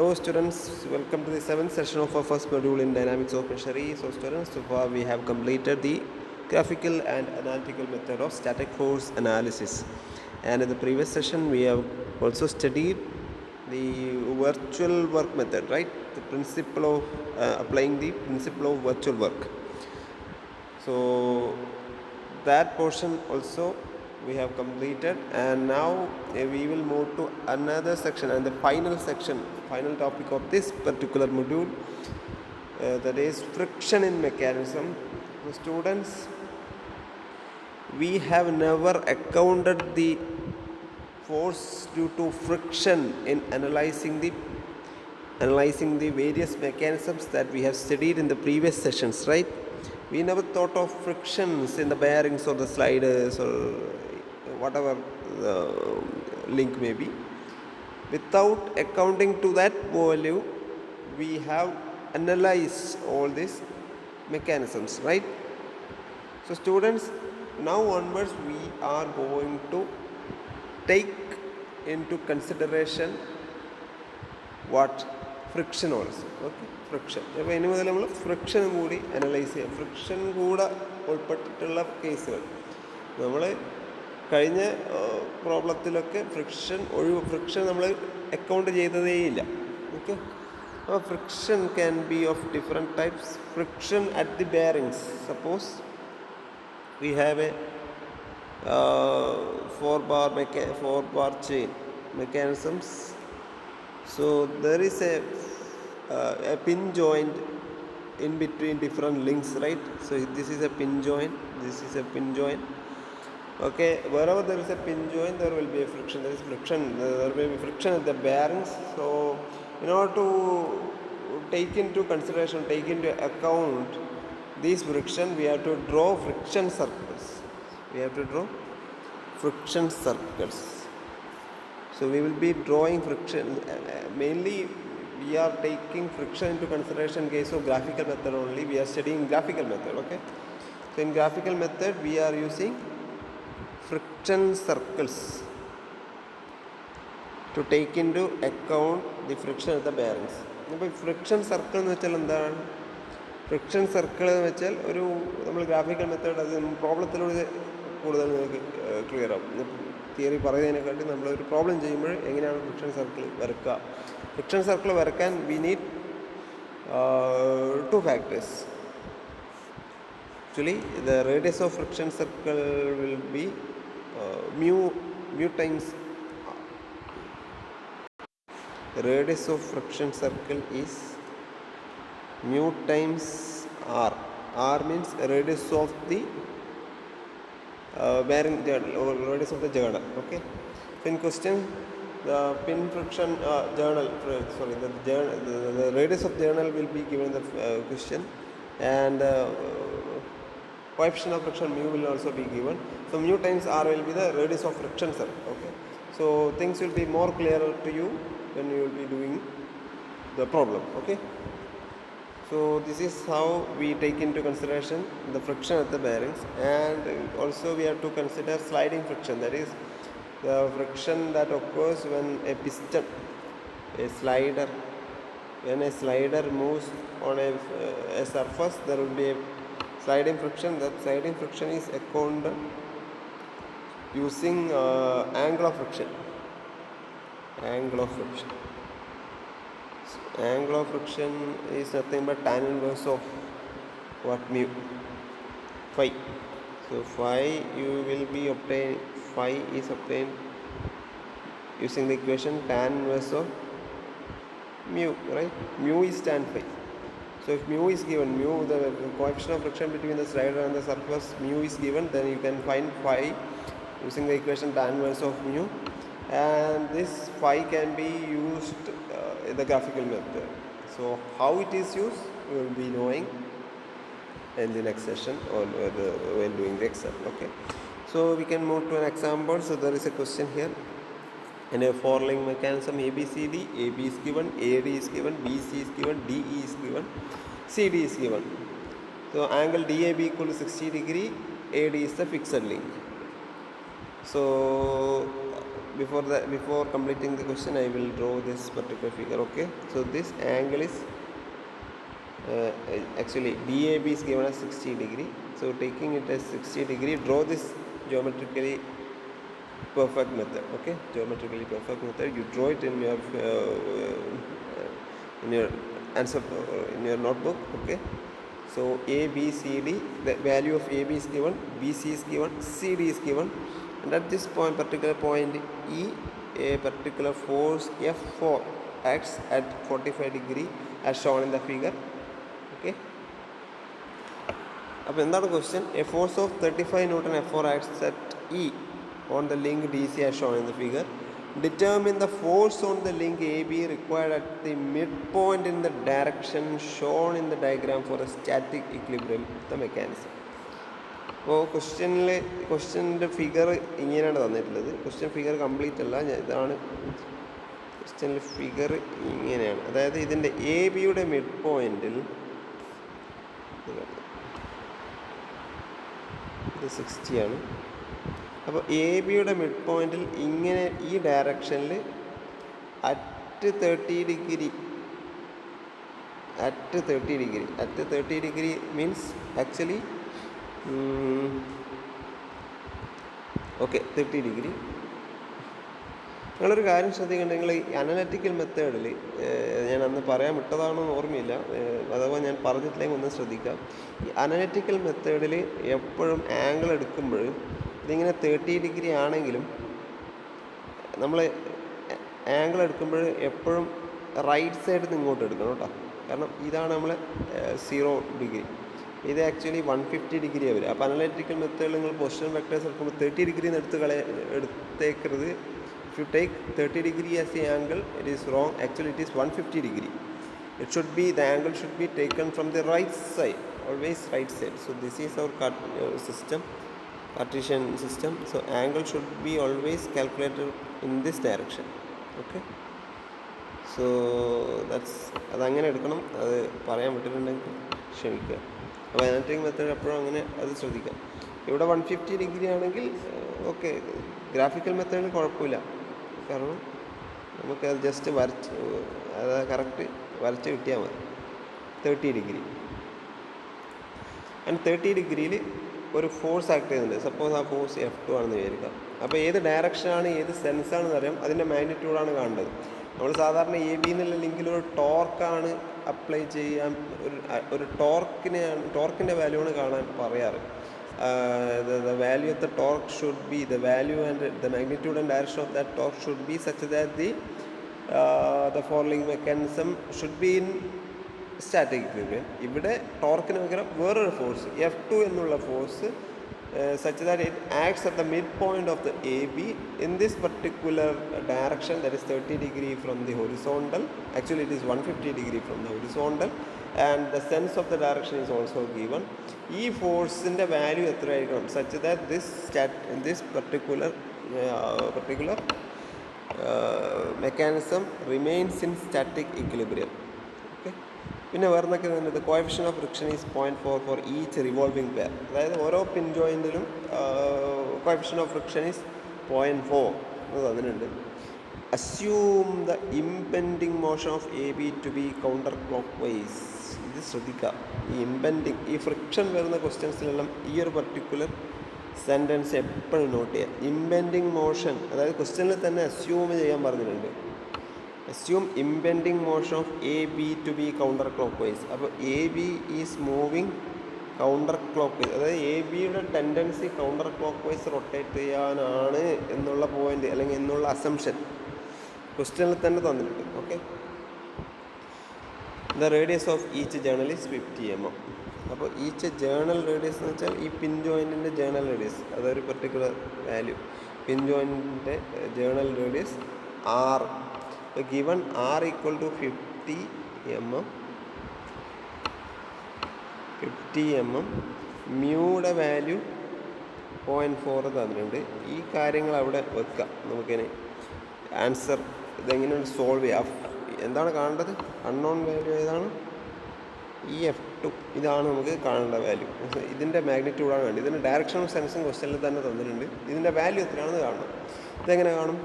Hello students, welcome to the 7th session of our first module in Dynamics of Machinery. So students, so far we have completed the graphical and analytical method of static force analysis. And in the previous session we have also studied the virtual work method, right? The principle of applying the principle of virtual work. So that portion also we have completed, and now we will move to another section and the final topic of this particular module, that is friction in mechanism. The students, we have never accounted the force due to friction in analyzing the various mechanisms that we have studied in the previous sessions, right? We never thought of frictions in the bearings or the sliders or whatever the link may be. Without accounting to that value, we have analyzed all these mechanisms, right? So students, now onwards we are going to take into consideration what? Friction also. Okay, friction. അപ്പോൾ ഇനി മുതൽ നമ്മൾ friction കൂടി analyse ചെയ്യാം. Friction കൂടെ ഉൾപ്പെട്ടിട്ടുള്ള കേസുകൾ നമ്മൾ കഴിഞ്ഞ പ്രോബ്ലത്തിലൊക്കെ ഫ്രിക്ഷൻ നമ്മൾ അക്കൗണ്ട് ചെയ്തതേയില്ല. ഓക്കെ, അപ്പോൾ friction can be of different types. Friction at the bearings. Suppose we have a 4 bar chain mechanisms. So there is a pin joint in between different links, right? So this is a pin joint, this is a pin joint. Okay, wherever there is a pin joint, there will be a friction. There is friction. There will be friction at the bearings. So in order to take into consideration, take into account this friction, we have to draw friction circles. So we will be drawing friction. Mainly we are taking friction into consideration in case of graphical method only. We are studying graphical method. Okay, so in graphical method we are using friction circles to take into account the friction of the bearings. അപ്പോൾ friction circle എന്ന് വെച്ചാൽ എന്താണ്? Friction circle എന്ന് വെച്ചാൽ ഒരു നമ്മൾ graphical method, അത് പ്രോബ്ലത്തിലൂടെ കൂടുതൽ നിങ്ങൾക്ക് ക്ലിയർ ആവും. തിയറി പറയുന്നതിനെക്കാട്ടി നമ്മളൊരു പ്രോബ്ലം ചെയ്യുമ്പോൾ എങ്ങനെയാണ് ഫ്രിക്ഷൻ സർക്കിൾ വരക്കുക. ഫ്രിക്ഷൻ സർക്കിൾ വരക്കാൻ we need 2 factors. Actually the radius of friction circle will be mu times r. The radius of friction circle is mu times r. R means radius of the bearing journal or radius of the journal. Okay, so in question the pin friction the radius of journal will be given in the question, and coefficient of friction mu will also be given. So mu times r will be the radius of friction circle. Okay, so things will be more clearer to you when you will be doing the problem. Okay, so this is how we take into consideration the friction at the bearings, and also we have to consider sliding friction. That is the friction that occurs when when a slider moves on a surface, there will be a sliding friction. That sliding friction is accounted using angle of friction. Angle of friction is nothing but tan inverse of what? Mu, phi. So phi is obtained using the equation tan inverse of mu, right? Mu is tan phi. So if mu is given, the coefficient of friction between the slider and the surface, mu is given, then you can find phi using the equation tan inverse of mu, and this phi can be used in the graphical method. So how it is used we will be knowing in the next session or when doing the exam. Okay, so we can move to an example. So there is a question here. In a 4-link mechanism ABCD, AB is given, AD is given, BC is given, DE is given, CD is given. So angle DAB equal to 60 degree, AD is the fixed link. So before completing the question, I will draw this particular figure. Okay, so this angle is actually DAB is given as 60 degree. So taking it as 60 degree, draw this geometrically perfect method. Okay, geometrically perfect method. You draw it in your answer in your notebook. Okay, so A, B, C, D. The value of AB is given, BC is given, CD is given, and at this point, particular point E, a particular force F4 acts at 45 degree as shown in the figure. Okay. അപ്പോൾ എന്താണ് question? A force of 35 Newton F4 acts at E on the link DC as shown in the figure. Determine the force on the link AB required at the midpoint in the direction shown in the diagram for a static equilibrium of the mechanism. അപ്പോൾ ക്വസ്റ്റ്യൻ്റെ figure ഇങ്ങനെയാണ് തന്നിട്ടുള്ളത്. Question figure complete അല്ല, ഇതാണ് ക്വസ്റ്റ്യനിൽ figure ഇങ്ങനെയാണ്. അതായത് ഇതിൻ്റെ A ബിയുടെ മിഡ് പോയിൻറ്റിൽ ഇത് 60 ആണ്. അപ്പോൾ എ ബിയുടെ മിഡ് പോയിൻറ്റിൽ ഇങ്ങനെ ഈ ഡയറക്ഷനിൽ at 30 degree means actually 30 degree. നിങ്ങളൊരു കാര്യം ശ്രദ്ധിക്കേണ്ടത്, നിങ്ങൾ ഈ അനലറ്റിക്കൽ മെത്തേഡിൽ ഞാൻ അന്ന് പറയാൻ വിട്ടതാണോ എന്ന് ഓർമ്മയില്ല, അഥവാ ഞാൻ പറഞ്ഞിട്ടില്ലെങ്കിൽ ഒന്ന് ശ്രദ്ധിക്കാം. ഈ അനലറ്റിക്കൽ മെത്തേഡിൽ എപ്പോഴും ആംഗിൾ എടുക്കുമ്പോൾ ഇതിങ്ങനെ 30 ഡിഗ്രി ആണെങ്കിലും നമ്മൾ ആംഗിൾ എടുക്കുമ്പോൾ എപ്പോഴും റൈറ്റ് സൈഡിൽ നിന്ന് ഇങ്ങോട്ട് എടുക്കണം കേട്ടോ. കാരണം ഇതാണ് നമ്മൾ 0 ഡിഗ്രി, ഇത് ആക്ച്വലി 150 ഡിഗ്രി വരും. അപ്പോൾ അനലറ്റിക്കൽ മെത്തേഡിൽ നിങ്ങൾ പൊസിഷൻ വെക്ടേഴ്സ് എടുക്കുമ്പോൾ 30 degree എടുത്തേക്കരുത്. If you take 30 degree as the angle, it is wrong. Actually, it is 150 degree. It should be, the angle should be taken from the right side, always right side. So this is our Cartesian system. So angle should be always calculated in this direction. Okay. So അതങ്ങനെ എടുക്കണം. അത് പറയാൻ വിട്ടിട്ടുണ്ടെങ്കിൽ ക്ഷമിക്കുക. അപ്പോൾ analytical method എപ്പോഴും അങ്ങനെ അത് ശ്രദ്ധിക്കാം. ഇവിടെ 150 ഡിഗ്രി ആണെങ്കിൽ ഓക്കെ, ഗ്രാഫിക്കൽ മെത്തേഡിൽ കുഴപ്പമില്ല. കാരണം നമുക്ക് അത് ജസ്റ്റ് അത് കറക്റ്റ് വരച്ച് കിട്ടിയാൽ മതി. 30 ഡിഗ്രി ആൻഡ് 30 ഡിഗ്രിയിൽ ഒരു ഫോഴ്സ് ആക്ട് ചെയ്യുന്നുണ്ട്. സപ്പോസ് ആ ഫോഴ്സ് F2 ആണെന്ന് വിചാരിക്കാം. അപ്പോൾ ഏത് ഡയറക്ഷനാണ്, ഏത് സെൻസാണെന്ന് അറിയാം, അതിൻ്റെ മാഗ്നിറ്റ്യൂഡാണ് കാണേണ്ടത്. നമ്മൾ സാധാരണ എ ബി എന്നുള്ള ലിങ്കിൽ ഒരു ടോർക്കാണ് അപ്ലൈ ചെയ്യാൻ, ഒരു ടോർക്കിൻ്റെ വാല്യൂ ആണ് കാണാൻ പറയാറ്. The value of the torque should be, the value and the magnitude and direction of that torque should be such that the following mechanism should be in static equilibrium. ഇവിടെ ടോർക്കിന് പകരം വേറൊരു force F2 എന്നുള്ള force such that it acts at the midpoint of the AB in this particular direction, that is 30 degree from the horizontal. Actually it is 150 degree from the horizontal, and the sense of the direction is also given. ഈ ഫോഴ്സിൻ്റെ value എത്രയായിരിക്കണം such that this particular mechanism remains in static equilibrium. Okay. പിന്നെ വേറെ എന്തൊക്കെ തന്നത്, coefficient of friction is 0.4 for each revolving pair. അതായത് ഓരോ pin ജോയിൻറ്റിലും coefficient of friction is 0.4 എന്ന് തന്നിട്ടുണ്ട്. Assume the impending motion of A B to B counterclockwise. ഇത് ശ്രദ്ധിക്കുക, ഈ ഇംപെൻഡിങ്, ഈ ഫ്രിക്ഷൻ വരുന്ന ക്വസ്റ്റ്യൻസിലെല്ലാം ഈ ഒരു പർട്ടിക്കുലർ സെൻറ്റൻസ് എപ്പോഴും നോട്ട് ചെയ്യുക. ഇംപെൻഡിങ് മോഷൻ, അതായത് ക്വസ്റ്റ്യനിൽ തന്നെ അസ്യൂം ചെയ്യാൻ പറഞ്ഞിട്ടുണ്ട്. Assume impending motion of A B to B counterclockwise. അപ്പോൾ A B is moving counterclockwise, അതായത് എ ബിയുടെ tendency counter clock vice rotate ചെയ്യാനാണ് എന്നുള്ള പോയിൻ്റ് അല്ലെങ്കിൽ എന്നുള്ള അസംഷൻ ക്വസ്റ്റ്യനിൽ തന്നെ തന്നിട്ടുണ്ട്. Okay. The radius of each journal is 50 mm. അപ്പോൾ ഈച്ച് ജേണൽ റേഡിയസ് എന്ന് വെച്ചാൽ ഈ പിൻ ജോയിൻറ്റിൻ്റെ ജേണൽ റേഡിയസ്, അതൊരു പെർട്ടിക്കുലർ വാല്യൂ. പിൻ ജോയിൻറ്റിൻ്റെ journal radius R. Given R equal to 50 mm. മ്യൂയുടെ വാല്യൂ 0.4 തന്നിട്ടുണ്ട്. ഈ കാര്യങ്ങൾ അവിടെ വെക്കാം. നമുക്കിനി ആൻസർ ഇതെങ്ങനെയാണ് സോൾവ് ചെയ്യാം. എന്താണ് കാണേണ്ടത്? അൺനോൺ വാല്യൂ ഏതാണ്? ഈ F2, ഇതാണ് നമുക്ക് കാണേണ്ട വാല്യൂ. ഇതിൻ്റെ മാഗ്നിറ്റ്യൂഡാണ് വേണ്ടത്. ഇതിൻ്റെ ഡയറക്ഷൻ ഓഫ് സെൻസും ക്വസ്റ്റ്യനിൽ തന്നെ തന്നിട്ടുണ്ട്. ഇതിൻ്റെ വാല്യൂ എത്രയാണെന്ന് കാണണം. ഇതെങ്ങനെ കാണും?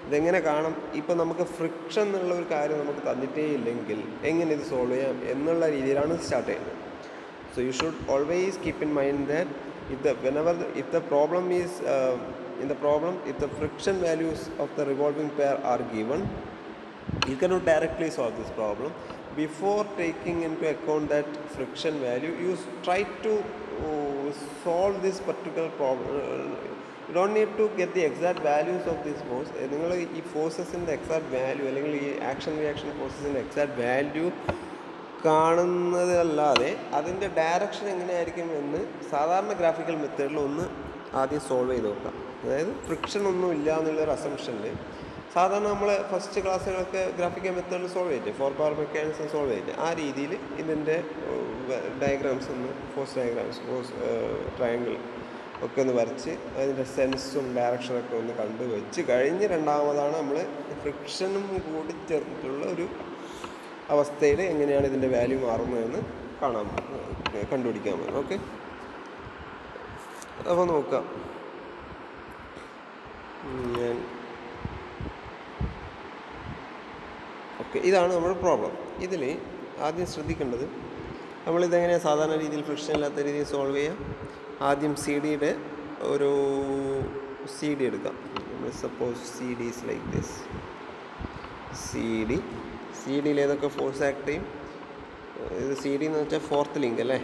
ഇതെങ്ങനെ കാണും? ഇപ്പം നമുക്ക് ഫ്രിക്ഷൻ എന്നുള്ള ഒരു കാര്യം നമുക്ക് തന്നിട്ടേ ഇല്ലെങ്കിൽ എങ്ങനെ ഇത് സോൾവ് ചെയ്യാം എന്നുള്ള രീതിയിലാണ് സ്റ്റാർട്ട് ചെയ്യുന്നത്. So you should always keep in mind that if the problem is if the friction values of the revolving pair are given, you cannot directly solve this problem. Before taking into account that friction value, you try to solve this particular problem. You don't need to get the exact values of this force. നിങ്ങൾ ഈ ഫോഴ്സസിൻ്റെ exact value അല്ലെങ്കിൽ ഈ action reaction ഫോഴ്സസിൻ്റെ exact value കാണുന്നതല്ലാതെ അതിൻ്റെ direction എങ്ങനെയായിരിക്കും എന്ന് സാധാരണ graphical മെത്തേഡിൽ ഒന്ന് ആദ്യം സോൾവ് ചെയ്ത് നോക്കാം. അതായത് ഫ്രിക്ഷൻ ഒന്നും ഇല്ല എന്നുള്ളൊരു അസംഷനിൽ സാധാരണ നമ്മൾ ഫസ്റ്റ് ക്ലാസ്സുകളൊക്കെ ഗ്രാഫിക്കൽ മെത്തേഡിൽ സോൾവ് ചെയ്തിട്ട് 4 പവർ മെക്കാനിക്സ് സോൾവ് ചെയ്തിട്ട് ആ രീതിയിൽ ഇതിൻ്റെ ഡയഗ്രാംസ് ഒന്ന് ഫോഴ്സ് ഡയഗ്രാംസ് ഫോഴ്സ് ട്രയാങ്കിൾ ഒക്കെ ഒന്ന് വരച്ച് അതിൻ്റെ സെൻസും ഡയറക്ഷനൊക്കെ ഒന്ന് കണ്ടുവച്ച് കഴിഞ്ഞ് രണ്ടാമതാണ് നമ്മൾ ഫ്രിക്ഷനും കൂടി ചേർത്തിട്ടുള്ള ഒരു അവസ്ഥയിൽ എങ്ങനെയാണ് ഇതിൻ്റെ വാല്യൂ മാറുന്നതെന്ന് കണ്ടുപിടിക്കാൻ പറ്റും. ഓക്കെ, അപ്പോൾ നോക്കാം. ഓക്കെ, ഇതാണ് നമ്മുടെ പ്രോബ്ലം. ഇതിൽ ആദ്യം ശ്രദ്ധിക്കേണ്ടത് നമ്മളിതെങ്ങനെയാണ് സാധാരണ രീതിയിൽ ഫ്രിക്ഷൻ ഇല്ലാത്ത രീതിയിൽ സോൾവ് ചെയ്യാം. ആദ്യം സി ഡിയുടെ ഒരു സി ഡി എടുക്കാം. Suppose C D is like this. C ഡിയിൽ ഏതൊക്കെ ഫോഴ്സ് ആക്ട് ചെയ്യും? ഇത് സി ഡി എന്ന് വെച്ചാൽ ഫോർത്ത് ലിങ്ക് അല്ലേ.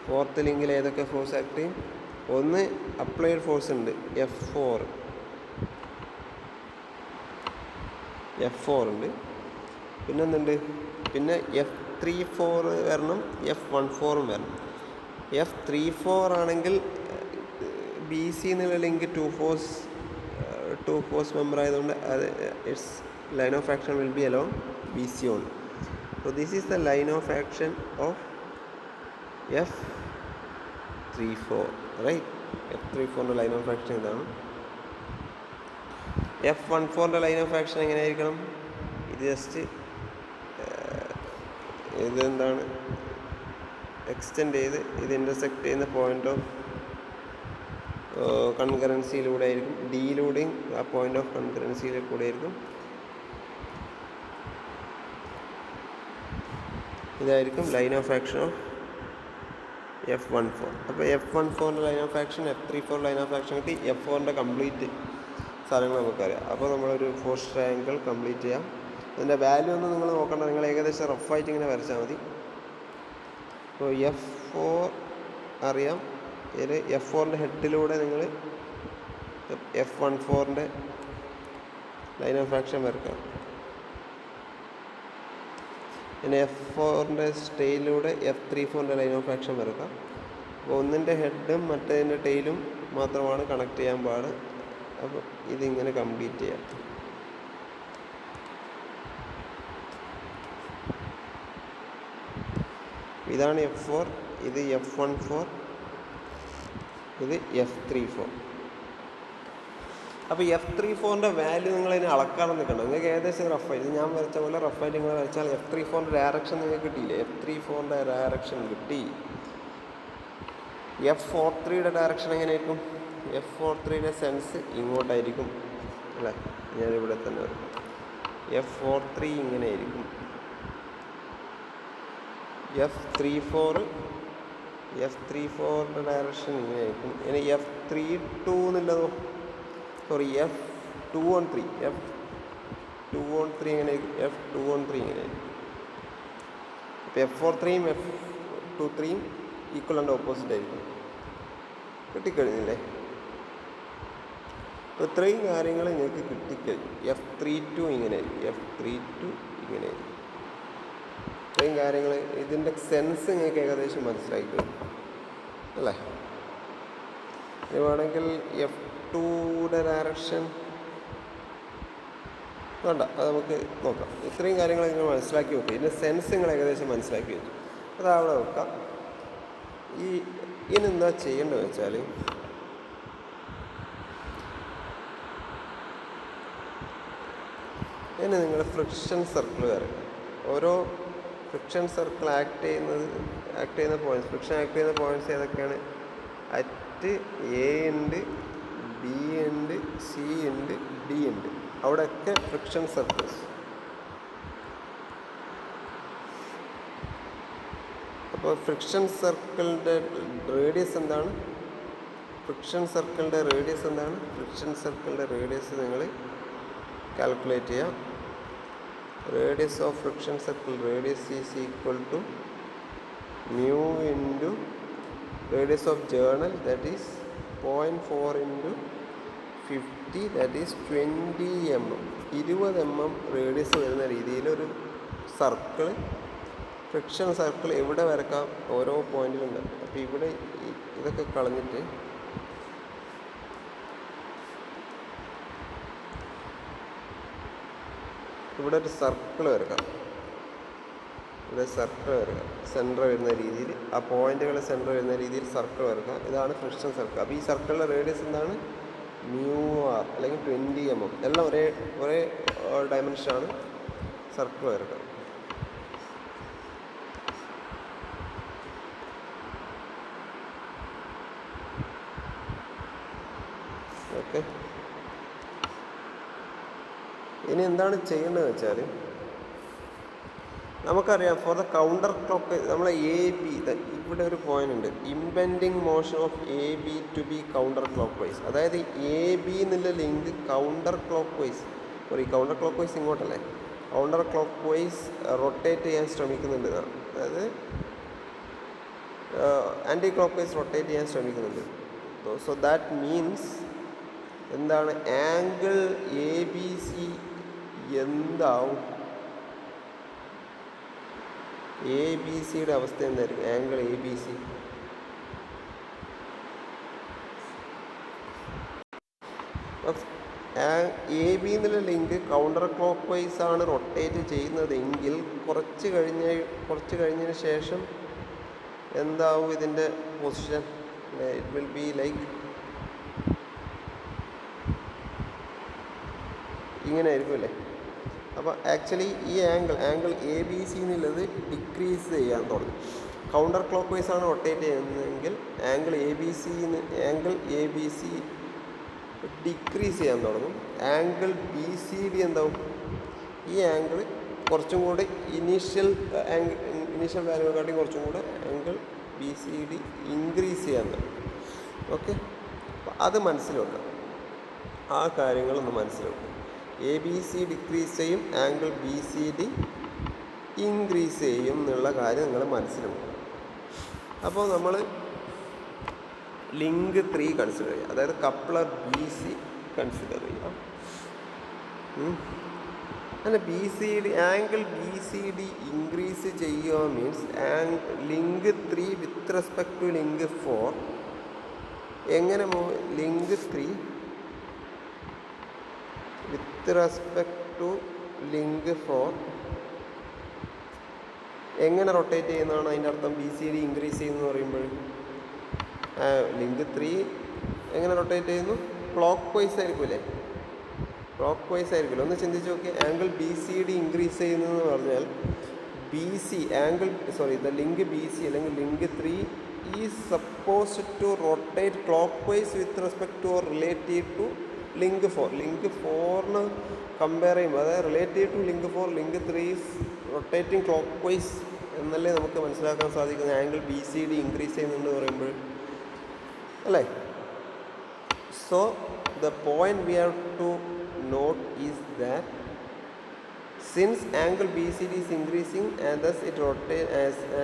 ഫോർത്ത് ലിങ്കിൽ ഏതൊക്കെ ഫോഴ്സ് ആക്ട് ചെയ്യും? ഒന്ന് അപ്ലൈഡ് ഫോഴ്സ് ഉണ്ട്, F4 ഉണ്ട്. പിന്നെ എന്തുണ്ട്? പിന്നെ F34 വരണം, F14 വരണം. F34 ആണെങ്കിൽ ബി സി എന്നുള്ള ലിങ്ക് ടു ഫോഴ്സ് മെമ്പർ ആയതുകൊണ്ട് അത് it's line of action will be along BC only. So this is the line of action of F34, right? F34 line of action ഇതാണ്. F14 line of action എങ്ങനെയായിരിക്കണം? ഇത് just ഇതെന്താണ് extend ചെയ്ത് ഇത് intersect ചെയ്യുന്ന point of കൺകറൻസിയിലൂടെ ആയിരിക്കും. ഡിയിലൂടെയും ആ point of കൺകറൻസിയിലെ കൂടെ ആയിരിക്കും. ഇതായിരിക്കും line of action of F14. അപ്പോൾ F14 line of action, F34 line of action കിട്ടി. F4 കംപ്ലീറ്റ് സാധനങ്ങൾ നമുക്കറിയാം. അപ്പോൾ നമ്മളൊരു ഫോഴ്സ് ട്രയാങ്കിൾ കംപ്ലീറ്റ് ചെയ്യാം. അതിൻ്റെ വാല്യൂ ഒന്നും നിങ്ങൾ നോക്കണ്ട, നിങ്ങൾ ഏകദേശം റഫായിട്ട് ഇങ്ങനെ വരച്ചാൽ മതി. അപ്പോൾ F4 അറിയാം. ഇതിൽ F4 ഹെഡിലൂടെ നിങ്ങൾ F14 ലൈൻ ഓഫ് ആക്ഷൻ വരക്കാം. പിന്നെ F4 ടെയിലൂടെ F34 line of action വരക്കാം. അപ്പോൾ ഒന്നിൻ്റെ ഹെഡും മറ്റേതിൻ്റെ ടെയിലും മാത്രമാണ് കണക്ട് ചെയ്യാൻ പാട്. അപ്പോൾ ഇതിങ്ങനെ കംപ്ലീറ്റ് ചെയ്യാം. ഇതാണ് F4, ഇത് F14, ഇത് F34. അപ്പോൾ F34 വാല്യൂ നിങ്ങളതിനെ അളക്കാതെ നിൽക്കണം. നിങ്ങൾക്ക് ഏകദേശം റഫായിട്ട് ഇത് ഞാൻ വരച്ച പോലെ റഫായിട്ട് നിങ്ങൾ വരച്ചാൽ F34 ഡയറക്ഷൻ നിങ്ങൾക്ക് കിട്ടിയില്ലേ? F34 ഡയറക്ഷൻ കിട്ടി. F43 ഡയറക്ഷൻ എങ്ങനെയായിരിക്കും? F43 സെൻസ് ഇങ്ങോട്ടായിരിക്കും അല്ലേ. ഞാനിവിടെ തന്നെ വരും. F43 ഇങ്ങനെയായിരിക്കും. F34 ഡയറക്ഷൻ ഇങ്ങനെയായിരിക്കും. ഇനി F32 എന്നുള്ളതോ F213 എങ്ങനെയായിരിക്കും? F213 ഇങ്ങനെയായിരിക്കും. അപ്പോൾ F43യും F23യും ഈക്വൽ ആൻഡ് ഓപ്പോസിറ്റ് ആയിരിക്കും. കിട്ടിക്കഴിഞ്ഞില്ലേ? അപ്പോൾ ഇത്രയും കാര്യങ്ങൾ നിങ്ങൾക്ക് കിട്ടിക്കഴിഞ്ഞു. F32 ഇങ്ങനെയായിരിക്കും, F32 ഇങ്ങനെയായിരിക്കും. ഇത്രയും കാര്യങ്ങൾ ഇതിൻ്റെ സെൻസ് നിങ്ങൾക്ക് ഏകദേശം മനസ്സിലാക്കി കഴിഞ്ഞു അല്ലേ. ഇനി വേണമെങ്കിൽ F2 ഡയറക്ഷൻ വേണ്ട, അത് നമുക്ക് നോക്കാം. ഇത്രയും കാര്യങ്ങൾ നിങ്ങൾ മനസ്സിലാക്കി വെക്കുക. ഇതിൻ്റെ സെൻസ് നിങ്ങൾ ഏകദേശം മനസ്സിലാക്കി വെച്ചു. അത് അവിടെ വെക്കാം. ഇനി എന്താ ചെയ്യേണ്ടതെന്ന് വെച്ചാൽ ഇനി നിങ്ങൾ ഫ്രിക്ഷൻ സർക്കിൾ വരയ്ക്കും. ഓരോ ഫ്രിക്ഷൻ സർക്കിൾ ആക്ട് ചെയ്യുന്ന പോയിൻറ്റ്സ്, ഫ്രിക്ഷൻ ആക്ട് ചെയ്യുന്ന പോയിൻറ്റ്സ് ഏതൊക്കെയാണ്? അറ്റ് A ഉണ്ട്, B ഉണ്ട്, C ഉണ്ട്, D ഉണ്ട്. അവിടെയൊക്കെ ഫ്രിക്ഷൻ സർക്കിൾസ്. അപ്പോൾ ഫ്രിക്ഷൻ സർക്കിളിൻ്റെ റേഡിയസ് എന്താണ്? ഫ്രിക്ഷൻ സർക്കിളിൻ്റെ റേഡിയസ് എന്താണ്? ഫ്രിക്ഷൻ സർക്കിളിൻ്റെ റേഡിയസ് നിങ്ങൾ കാൽക്കുലേറ്റ് ചെയ്യാം. Radius of friction circle, radius is equal to mu into radius of journal, that is 0.4 into 50, that is 20 mm. 20 mm radius വരുന്ന രീതിയിൽ ഒരു സർക്കിൾ, ഫ്രിക്ഷൻ സർക്കിൾ എവിടെ വരക്കാം? ഓരോ പോയിന്റിലുണ്ട്. അപ്പോൾ ഇവിടെ ഇതൊക്കെ കളഞ്ഞിട്ട് ഇവിടെ ഒരു സർക്കിൾ വരക്കാം. ഇവിടെ സർക്കിൾ വരക്കാം, സെൻറ്റർ വരുന്ന രീതിയിൽ, ആ പോയിന്റുകൾ സെൻറ്റർ വരുന്ന രീതിയിൽ സർക്കിൾ വരക്കാം. ഇതാണ് ഫ്രിക്ഷൻ സർക്കിൾ. അപ്പോൾ ഈ സർക്കിളിൻ്റെ റേഡിയസ് എന്താണ്? μr അല്ലെങ്കിൽ 20 mm. എല്ലാം ഒരേ ഡയമെൻഷനാണ്. സർക്കിൾ വരക്കാം. ഓക്കെ. ഇനി എന്താണ് ചെയ്യേണ്ടതെന്ന് വെച്ചാൽ, നമുക്കറിയാം ഫോർ ദ കൗണ്ടർ ക്ലോക്ക് നമ്മളെ എ ബി, ഇവിടെ ഒരു പോയിന്റ് ഉണ്ട്, impending motion of A B to B counterclockwise. അതായത് എ ബി എന്നുള്ള link counterclockwise, counterclockwise ഇങ്ങോട്ടല്ലേ, കൗണ്ടർ ക്ലോക്ക് വൈസ് റൊട്ടേറ്റ് ചെയ്യാൻ ശ്രമിക്കുന്നുണ്ട്. അതായത് ആൻറ്റി ക്ലോക്ക് വൈസ് റൊട്ടേറ്റ് ചെയ്യാൻ ശ്രമിക്കുന്നുണ്ട്. സോ ദാറ്റ് മീൻസ് എന്താണ്? ആംഗിൾ എ ബി സി എന്താവും? എ ബി സിയുടെ അവസ്ഥ എന്തായിരിക്കും? Angle A B C A B എന്നുള്ള ലിങ്ക് കൗണ്ടർ ക്ലോക്ക് വൈസ് ആണ് റൊട്ടേറ്റ് ചെയ്യുന്നതെങ്കിൽ കുറച്ച് കഴിഞ്ഞതിന് ശേഷം എന്താവും ഇതിൻ്റെ position? It will be like ഇങ്ങനെ ആയിരിക്കും അല്ലേ? അപ്പോൾ ആക്ച്വലി ഈ ആംഗിൾ എ ബി സി എന്നുള്ളത് ഡിക്രീസ് ചെയ്യാൻ തുടങ്ങി. കൗണ്ടർ ക്ലോക്ക് വൈസ് ആണ് റൊട്ടേറ്റ് ചെയ്യുന്നതെങ്കിൽ angle A B C decrease ചെയ്യാൻ തുടങ്ങും. ആംഗിൾ ബി സി ഡി എന്താവും? ഈ ആംഗിൾ കുറച്ചും കൂടി ഇനീഷ്യൽ വാല്യൂനെക്കാട്ടി കുറച്ചും കൂടെ angle B C D increase ചെയ്യാൻ തുടങ്ങും. ഓക്കെ, അപ്പോൾ അത് മനസ്സിൽ വെക്കാം. ആ കാര്യങ്ങളൊന്ന് മനസ്സിൽ വെക്കാം. എ ബി സി ഡിക്രീസ് ചെയ്യും, angle B C D increase ചെയ്യും എന്നുള്ള കാര്യം നിങ്ങൾ മനസ്സിലുണ്ട്. അപ്പോൾ നമ്മൾ ലിങ്ക് 3 കൺസിഡർ ചെയ്യുക, അതായത് കപ്ലർ ബി സി കൺസിഡർ ചെയ്യുക. അങ്ങനെ B C D angle B C D increase ചെയ്യുക means link 3 with respect to link 4 എങ്ങനെ link 3 with respect to link 4 എങ്ങനെ റൊട്ടേറ്റ് ചെയ്യുന്നതാണ് അതിൻ്റെ അർത്ഥം? ബി സി ഡി ഇൻക്രീസ് ചെയ്യുന്നതെന്ന് പറയുമ്പോൾ ലിങ്ക് 3 എങ്ങനെ റൊട്ടേറ്റ് ചെയ്യുന്നു? ക്ലോക്ക് വൈസ് ആയിരിക്കും അല്ലേ? ക്ലോക്ക് വൈസ് ആയിരിക്കുമല്ലോ. ഒന്ന് ചിന്തിച്ച് നോക്കി. Angle B C D increase ചെയ്യുന്നതെന്ന് പറഞ്ഞാൽ ദ ലിങ്ക് ബി സി അല്ലെങ്കിൽ link 3 is supposed to rotate clockwise with respect to or relative to link 4. Link 4ന് കമ്പയർ ചെയ്യുമ്പോൾ, അതായത് relative to link 4, link 3 is rotating clockwise എന്നല്ലേ നമുക്ക് മനസ്സിലാക്കാൻ സാധിക്കുന്നത്. Angle B C D increase ചെയ്യുന്നുണ്ട് പറയുമ്പോൾ അല്ലേ? So the point we have to note is that since angle B C D is increasing and thus it rotate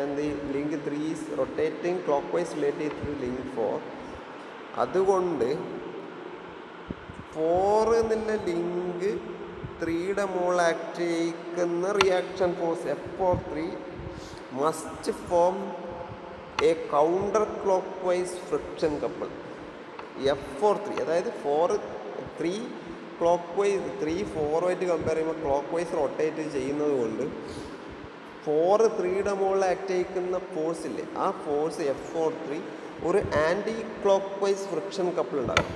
and the link 3 is rotating clockwise relative to link 4, അതുകൊണ്ട് 4 എന്നുള്ള link 3യുടെ മുകളിൽ act ചെയ്യിക്കുന്ന reaction force F43 must form a counter clock vice friction couple. F43 അതായത് 3 clockwise 3 4ആയിട്ട് compare ചെയ്യുമ്പോൾ clock vice rotate ചെയ്യുന്നത് കൊണ്ട് 4 3യുടെ മുകളിൽ ആക്ട് ചെയ്യിക്കുന്ന ഫോഴ്സ് ഇല്ലേ, ആ ഫോഴ്സ് F43 ഒരു anti clock vice friction couple ഉണ്ടാകും.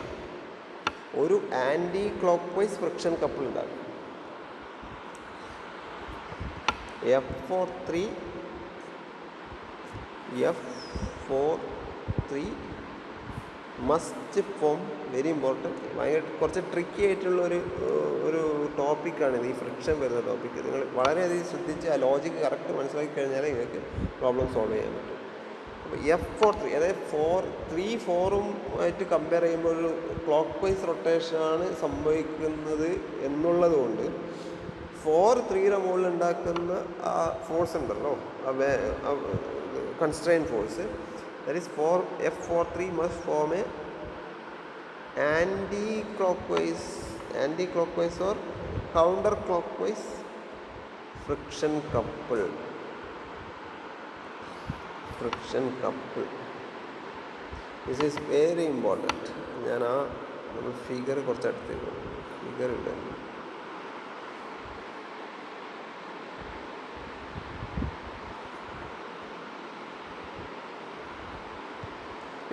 F43 F43 must form, very important, ഭയങ്കര കുറച്ച് ട്രിക്കി ആയിട്ടുള്ള ഒരു ടോപ്പിക്കാണിത്, ഈ ഫ്രിക്ഷൻ വരുന്ന ടോപ്പിക്ക്. നിങ്ങൾ വളരെയധികം ശ്രദ്ധിച്ച് ആ ലോജിക്ക് കറക്റ്റ് മനസ്സിലാക്കി കഴിഞ്ഞാൽ നിങ്ങൾക്ക് പ്രോബ്ലം സോൾവ് ചെയ്യാൻ പറ്റും. അപ്പോൾ F43, അതായത് 3-4 ആയിട്ട് കമ്പയർ ചെയ്യുമ്പോൾ ഒരു ക്ലോക്ക് വൈസ് റൊട്ടേഷനാണ് സംഭവിക്കുന്നത് എന്നുള്ളത് കൊണ്ട് 4-3യുടെ മുകളിൽ ഉണ്ടാക്കുന്ന ആ ഫോഴ്സ് ഉണ്ടല്ലോ, constrain force, that is F43 must form a anti-clockwise or counter-clockwise friction couple. This is very important. ഞാൻ ആ ഫിഗർ കുറച്ചടുത്തേക്ക് ഫിഗർ ഇടാം.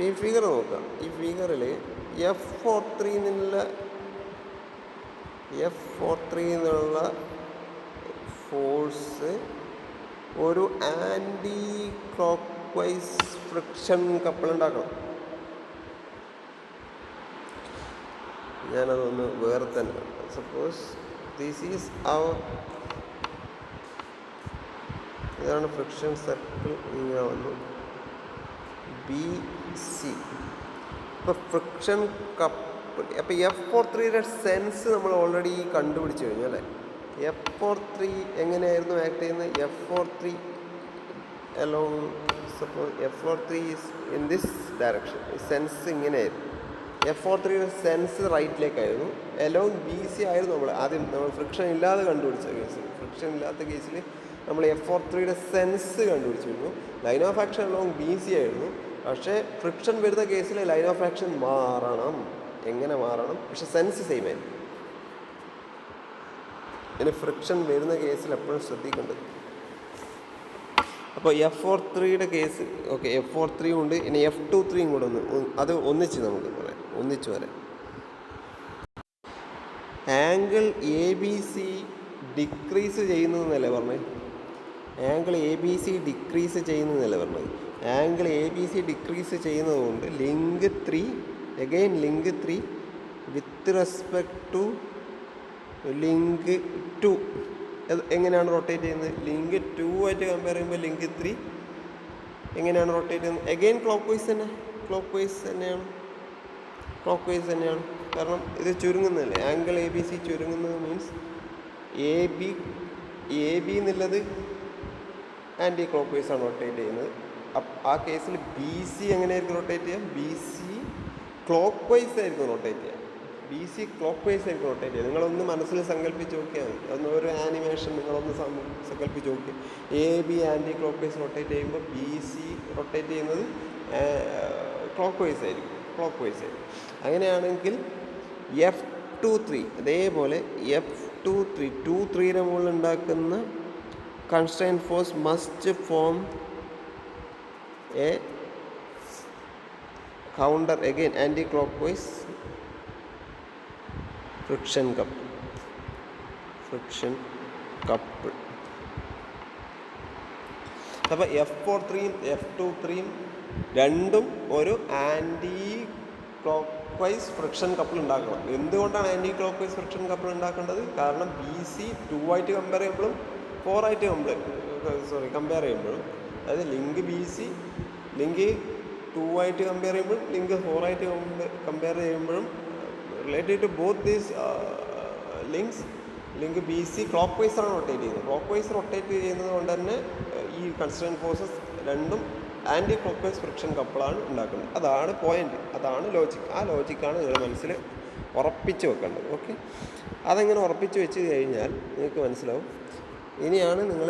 ഈ ഫിഗർ നോക്കാം. ഈ ഫിഗറിൽ F43 എന്നുള്ള ഫോഴ്സ് ഒരു anti clock vice friction couple ഉണ്ടാക്കണം. ഞാനതൊന്ന് വേറെ തന്നെ, സപ്പോസ് ദിസ് ഈസ് ഇതാണ് ഫ്രിക്ഷൻ സർക്കിൾ, ഇങ്ങനെ വന്നു BC. ഇപ്പോൾ ഫ്രിക്ഷൻ കപ്പിൾ, അപ്പോൾ F43യുടെ സെൻസ് നമ്മൾ ഓൾറെഡി കണ്ടുപിടിച്ച് കഴിഞ്ഞു അല്ലേ. F43 എങ്ങനെയായിരുന്നു ആക്ട് ചെയ്യുന്നത്? F43 along, suppose F43 is in this direction, sense ഇങ്ങനെയായിരുന്നു. F43യുടെ സെൻസ് റൈറ്റിലേക്കായിരുന്നു. അലോങ് BC ആയിരുന്നു നമ്മൾ ഫ്രിക്ഷൻ ഇല്ലാതെ കണ്ടുപിടിച്ച കേസിൽ. ഫ്രിക്ഷൻ ഇല്ലാത്ത കേസിൽ നമ്മൾ F43യുടെ സെൻസ് കണ്ടുപിടിച്ചിരുന്നു. Line of action along BC ആയിരുന്നു. പക്ഷേ ഫ്രിക്ഷൻ വരുന്ന കേസിൽ ലൈൻ ഓഫ് ആക്ഷൻ മാറണം. എങ്ങനെ മാറണം? പക്ഷെ സെൻസ് സെയിം ആയിരുന്നു. ഇനി ഫ്രിക്ഷൻ വരുന്ന കേസിൽ എപ്പോഴും ശ്രദ്ധിക്കേണ്ടത്. അപ്പോൾ F43യുടെ കേസ് ഓക്കെ, F43 ഉണ്ട്. ഇനി F23 കൂടെ അത് ഒന്നിച്ച് നമുക്ക് പറയാം, ഒന്നിച്ച് വരാം. ആംഗിൾ ABC ഡിക്രീസ് ചെയ്യുന്നതെന്നല്ലേ പറഞ്ഞത്? ആംഗിൾ ABC ഡിക്രീസ് ചെയ്യുന്നതെന്നല്ലേ പറഞ്ഞത്? ആംഗിൾ ABC ഡിക്രീസ് ചെയ്യുന്നതുകൊണ്ട് link 3 with respect to link 2 എങ്ങനെയാണ് റൊട്ടേറ്റ് ചെയ്യുന്നത്? ലിങ്ക് 2 ആയിട്ട് കമ്പയർ ചെയ്യുമ്പോൾ ലിങ്ക് 3 എങ്ങനെയാണ് റൊട്ടേറ്റ് ചെയ്യുന്നത്? അഗെയിൻ ക്ലോക്ക് വൈസ് തന്നെയാണ്. കാരണം ഇത് ചുരുങ്ങുന്നതല്ലേ, ആംഗിൾ ABC ചുരുങ്ങുന്നത് മീൻസ് എ ബി എന്നുള്ളത് ആൻറ്റി ക്ലോക്ക് വൈസ് ആണ് റൊട്ടേറ്റ് ചെയ്യുന്നത്. ആ കേസിൽ BC എങ്ങനെയായിരിക്കും റൊട്ടേറ്റ് ചെയ്യുക? BC ക്ലോക്ക് വൈസ് ആയിരിക്കും റൊട്ടേറ്റ് ചെയ്യുക. നിങ്ങളൊന്ന് മനസ്സിൽ സങ്കല്പിച്ച് നോക്കിയാൽ മതി. ഒരു ആനിമേഷൻ നിങ്ങളൊന്ന് സങ്കല്പിച്ച് നോക്കി. AB anti clock vice rotate ചെയ്യുമ്പോൾ BC റൊട്ടേറ്റ് ചെയ്യുന്നത് ക്ലോക്ക് വൈസ് ആയിരിക്കും. അങ്ങനെയാണെങ്കിൽ F23 അതേപോലെ F23യുടെ മുകളിൽ ഉണ്ടാക്കുന്ന constraint force must form a counter again anti clock vice friction couple. അപ്പോൾ F43യും F23യും രണ്ടും ഒരു anti clock vice friction couple ഉണ്ടാക്കണം. എന്തുകൊണ്ടാണ് anti clock vice friction couple ഉണ്ടാക്കേണ്ടത്? കാരണം BC 2 ആയിട്ട് കമ്പയർ ചെയ്യുമ്പോഴും 4 ആയിട്ട് കമ്പയർ ചെയ്യുമ്പോഴും, അതായത് ലിങ്ക് BC ലിങ്ക് 2 ആയിട്ട് കമ്പയർ ചെയ്യുമ്പോഴും ലിങ്ക് 4 ആയിട്ട് കമ്പയർ ചെയ്യുമ്പോഴും related to both these links link BC clock vice ആണ് റൊട്ടേറ്റ് ചെയ്യുന്നത്. ക്ലോക്ക് വൈസ് റൊട്ടേറ്റ് ചെയ്യുന്നത് കൊണ്ട് തന്നെ ഈ കൺസ്ട്രെയിൻ ഫോഴ്സസ് രണ്ടും ആൻറ്റി ക്ലോക്ക് വൈസ് ഫ്രിക്ഷൻ കപ്പിളാണ് ഉണ്ടാക്കുന്നത്. അതാണ് പോയിന്റ്, അതാണ് ലോജിക്. ആ ലോജിക്കാണ് നിങ്ങൾ മനസ്സിൽ ഉറപ്പിച്ച് വെക്കേണ്ടത്. ഓക്കെ, അതെങ്ങനെ ഉറപ്പിച്ച് വെച്ച് കഴിഞ്ഞാൽ നിങ്ങൾക്ക് മനസ്സിലാവും. ഇനിയാണ് നിങ്ങൾ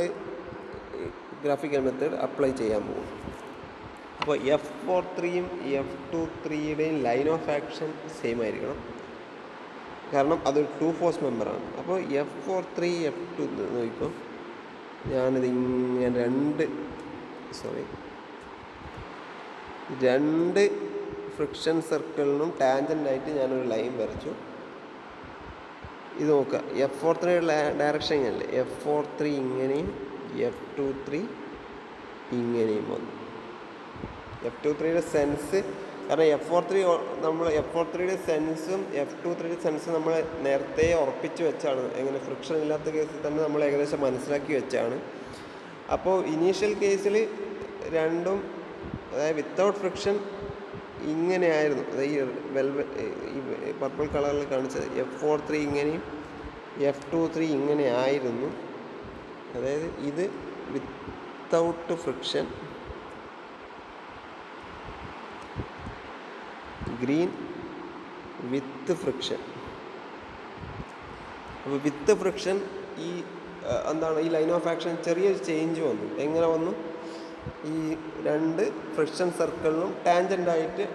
ഗ്രാഫിക്കൽ മെത്തേഡ് അപ്ലൈ ചെയ്യാൻ പോകും. അപ്പോൾ F43യും F23യുടെയും ലൈൻ ഓഫ് ആക്ഷൻ സെയിം ആയിരിക്കണം. കാരണം അതൊരു 2 ഫോഴ്സ് മെമ്പറാണ്. അപ്പോൾ F43 F2 നോക്കിക്കോ, ഞാനിത് ഇങ്ങനെ രണ്ട് ഫ്രിക്ഷൻ സർക്കിളിനും ടാൻജൻ്റായിട്ട് ഞാനൊരു ലൈൻ വരച്ചു. ഇത് നോക്കുക, F43യുടെ ഡയറക്ഷൻ ഇങ്ങനല്ലേ, F43 ഇങ്ങനെയും F23 ഇങ്ങനെയും വന്നു. F23യുടെ സെൻസ് കാരണം F43 നമ്മൾ F43യുടെ സെൻസും F23യുടെ സെൻസും നമ്മൾ നേരത്തെ ഉറപ്പിച്ച് വെച്ചാണ്. എങ്ങനെ ഫ്രിക്ഷൻ ഇല്ലാത്ത കേസിൽ തന്നെ നമ്മൾ ഏകദേശം മനസ്സിലാക്കി വെച്ചാണ്. അപ്പോൾ ഇനീഷ്യൽ കേസിൽ രണ്ടും, അതായത് വിത്തൗട്ട് ഫ്രിക്ഷൻ ഇങ്ങനെയായിരുന്നു. അതായത് ഈ പർപ്പിൾ കളറിൽ കാണിച്ചത് F43 ഇങ്ങനെയും F23 ഇങ്ങനെ ആയിരുന്നു. അതായത് ഇത് വിത്തൗട്ട് ഫ്രിക്ഷൻ, ഗ്രീൻ വിത്ത് ഫ്രിക്ഷൻ. അപ്പോൾ വിത്ത് ഫ്രിക്ഷൻ ഈ എന്താണ്, ഈ ലൈൻ ഓഫ് ആക്ഷൻ ചെറിയൊരു ചേഞ്ച് വന്നു. എങ്ങനെ വന്നു? ഈ രണ്ട് ഫ്രിക്ഷൻ സർക്കിളിനും ടാൻജൻ്റായിട്ട്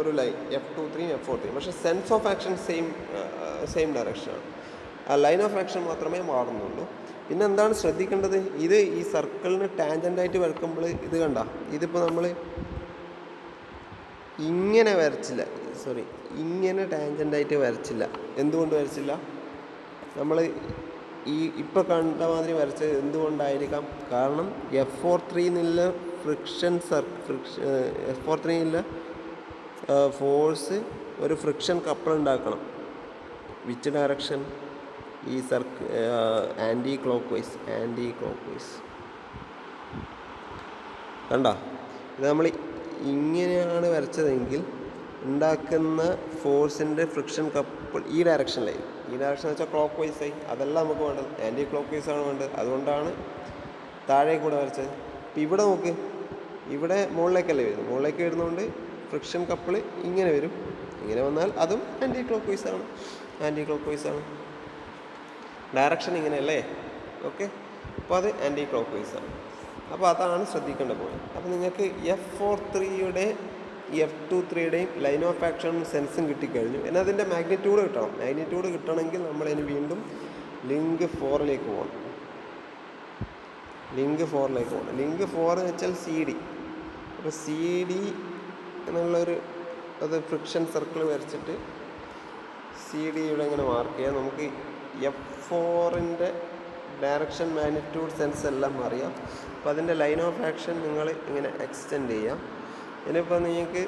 ഒരു ലൈൻ F23 F43, പക്ഷേ സെൻസ് ഓഫ് ആക്ഷൻ സെയിം ഡയറക്ഷനാണ്. ആ ലൈൻ ഓഫ് ആക്ഷൻ മാത്രമേ മാറുന്നുള്ളൂ. പിന്നെ എന്താണ് ശ്രദ്ധിക്കേണ്ടത്? ഇത് ഈ സർക്കിളിന് ടാൻജൻ്റായിട്ട് വരക്കുമ്പോൾ ഇത് കണ്ട, ഇതിപ്പോൾ നമ്മൾ ഇങ്ങനെ വരച്ചില്ല, ഇങ്ങനെ ടാൻജൻ്റായിട്ട് വരച്ചില്ല. എന്തുകൊണ്ട് വരച്ചില്ല? നമ്മൾ ഈ ഇപ്പോൾ കണ്ട മാതിരി വരച്ചത് എന്തുകൊണ്ടായിരിക്കാം? കാരണം F43 എന്നുള്ള F43 എന്നുള്ള ഫോഴ്സ് ഒരു ഫ്രിക്ഷൻ കപ്പിൾ ഉണ്ടാക്കണം. Which direction? ഈ ആൻറ്റി ക്ലോക്ക് വൈസ്. കണ്ട, ഇത് നമ്മൾ ഇങ്ങനെയാണ് വരച്ചതെങ്കിൽ ഉണ്ടാക്കുന്ന ഫോഴ്സിൻ്റെ ഫ്രിക്ഷൻ കപ്പിൾ ഈ ഡയറക്ഷനിലായി. ഈ ഡയറക്ഷൻ വെച്ചാൽ ക്ലോക്ക് വൈസായി. അതല്ല നമുക്ക് വേണ്ടത്, ആൻറ്റി ക്ലോക്ക് വൈസാണ് വേണ്ടത്. അതുകൊണ്ടാണ് താഴെ കൂടെ വരച്ചത്. ഇപ്പം ഇവിടെ നോക്ക്, ഇവിടെ മുകളിലേക്കല്ലേ വരുന്നത്. മുകളിലേക്ക് വരുന്നതുകൊണ്ട് ഫ്രിക്ഷൻ കപ്പിൾ ഇങ്ങനെ വരും. ഇങ്ങനെ വന്നാൽ അതും ആൻറ്റി ക്ലോക്ക് വൈസാണ്. ഡയറക്ഷൻ ഇങ്ങനെയല്ലേ? ഓക്കെ, അപ്പോൾ അത് ആൻറ്റി ക്ലോക്ക് വൈസാണ്. അപ്പോൾ അതാണ് ശ്രദ്ധിക്കേണ്ട പോയിന്റ്. അപ്പോൾ നിങ്ങൾക്ക് F43യുടെ F23യുടെയും ലൈൻ ഓഫ് ആക്ഷനും സെൻസും കിട്ടിക്കഴിഞ്ഞു. എന്നാൽ അതിൻ്റെ മാഗ്നിറ്റ്യൂഡ് കിട്ടണം. മാഗ്നിറ്റ്യൂഡ് കിട്ടണമെങ്കിൽ നമ്മളതിന് വീണ്ടും ലിങ്ക് 4ലേക്ക് പോകണം. ലിങ്ക് 4 എന്ന് വെച്ചാൽ CD. അപ്പോൾ CD എന്നുള്ളൊരു അത് ഫ്രിക്ഷൻ സർക്കിൾ വരച്ചിട്ട് CD ഇവിടെ ഇങ്ങനെ മാർക്ക് ചെയ്യാം. നമുക്ക് F4ൻ്റെ ഡയറക്ഷൻ, മാഗ്നിറ്റ്യൂഡ്, സെൻസ് എല്ലാം അറിയാം. അപ്പോൾ അതിൻ്റെ ലൈൻ ഓഫ് ആക്ഷൻ നിങ്ങൾ ഇങ്ങനെ എക്സ്റ്റെൻഡ് ചെയ്യാം. ഇനിയിപ്പോൾ നിങ്ങൾക്ക്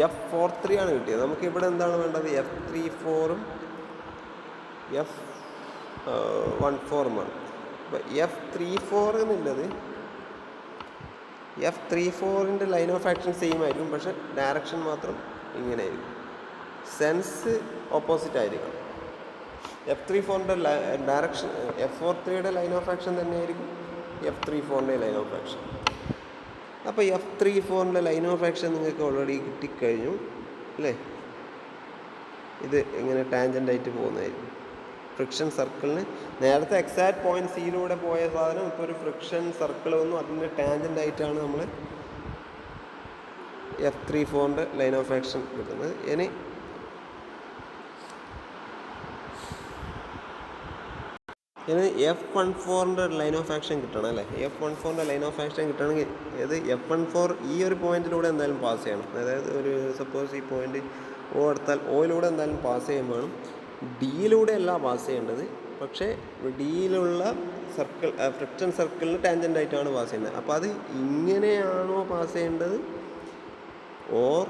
F43 ആണ് കിട്ടിയത്. നമുക്ക് ഇവിടെ എന്താണ് വേണ്ടത്? F34ഉം F14ഉമാണ്. അപ്പോൾ F34 എന്നുള്ളത് F34ൻ്റെ ലൈൻ ഓഫ് ആക്ഷൻ സെയിം ആയിരിക്കും, പക്ഷെ ഡയറക്ഷൻ മാത്രം ഇങ്ങനെ ആയിരിക്കും. സെൻസ് ഓപ്പോസിറ്റ് ആയിരിക്കണം. F34ൻ്റെ ഡയറക്ഷൻ, F43യുടെ ലൈൻ ഓഫ് ആക്ഷൻ തന്നെയായിരിക്കും F34ൻ്റെ ലൈൻ ഓഫ് ആക്ഷൻ. അപ്പോൾ F34ൻ്റെ ലൈൻ ഓഫ് ആക്ഷൻ നിങ്ങൾക്ക് ഓൾറെഡി കിട്ടിക്കഴിഞ്ഞു അല്ലേ? ഇത് ഇങ്ങനെ ടാൻജൻ്റായിട്ട് പോകുന്നതായിരിക്കും. ഫ്രിക്ഷൻ സർക്കിളിന് നേരത്തെ എക്സാക്ട് പോയിന്റ് സിയിലൂടെ പോയ സാധനം ഇപ്പോൾ ഒരു ഫ്രിക്ഷൻ സർക്കിൾ വന്നു, അതിൻ്റെ ടാൻജൻ്റായിട്ടാണ് നമ്മൾ F34ൻ്റെ ലൈൻ ഓഫ് ആക്ഷൻ കിട്ടുന്നത്. ഇനി F14ൻ്റെ ലൈൻ ഓഫ് ആക്ഷൻ കിട്ടണം അല്ലേ? F14ൻ്റെ ലൈൻ ഓഫ് ആക്ഷൻ കിട്ടണമെങ്കിൽ ഇത് F14 ഈ ഒരു പോയിന്റിലൂടെ എന്തായാലും പാസ് ചെയ്യണം. അതായത് ഒരു സപ്പോസ് ഈ പോയിന്റ് O എടുത്താൽ Oയിലൂടെ എന്തായാലും പാസ് ചെയ്യാൻ വേണം. ഡിയിലൂടെ അല്ല പാസ് ചെയ്യേണ്ടത്, പക്ഷേ ഡിയിലുള്ള സർക്കിൾ ഫ്രിക്ഷൻ സർക്കിളിന് ടാൻജൻ്റായിട്ടാണ് പാസ് ചെയ്യേണ്ടത്. അപ്പോൾ അത് ഇങ്ങനെയാണോ പാസ് ചെയ്യേണ്ടത് ഓർ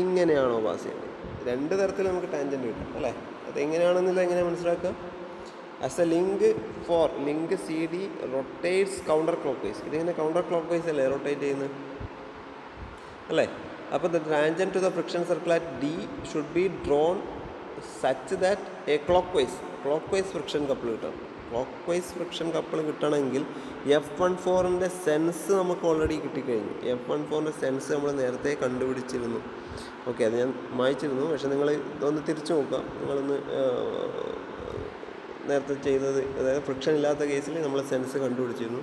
ഇങ്ങനെയാണോ പാസ് ചെയ്യേണ്ടത്? രണ്ട് തരത്തിൽ നമുക്ക് ടാൻജൻ്റ് കിട്ടും അല്ലേ? അതെങ്ങനെയാണെന്നില്ല എങ്ങനെ മനസ്സിലാക്കാം? As a link CD rotates counterclockwise. ഇതിങ്ങനെ കൗണ്ടർ ക്ലോക്ക് വൈസ് അല്ലേ റൊട്ടേറ്റ് ചെയ്യുന്നത് അല്ലേ? അപ്പോൾ the tangent to the friction circle at D should be drawn such that a clock vice friction couple കിട്ടണം. ക്ലോക്ക് വൈസ് ഫ്രിക്ഷൻ കപ്പിൾ കിട്ടണമെങ്കിൽ F14ൻ്റെ sense നമുക്ക് already കിട്ടിക്കഴിഞ്ഞു. F14ൻ്റെ സെൻസ് നമ്മൾ നേരത്തെ കണ്ടുപിടിച്ചിരുന്നു. ഓക്കെ, അത് ഞാൻ മായ്ച്ചിരുന്നു. പക്ഷേ നിങ്ങൾ ഇതൊന്ന് തിരിച്ചു നോക്കാം. നിങ്ങളൊന്ന് നേരത്തെ ചെയ്തത്, അതായത് ഫ്രിക്ഷൻ ഇല്ലാത്ത കേസിൽ നമ്മൾ സെൻസ് കണ്ടുപിടിച്ചിരുന്നു.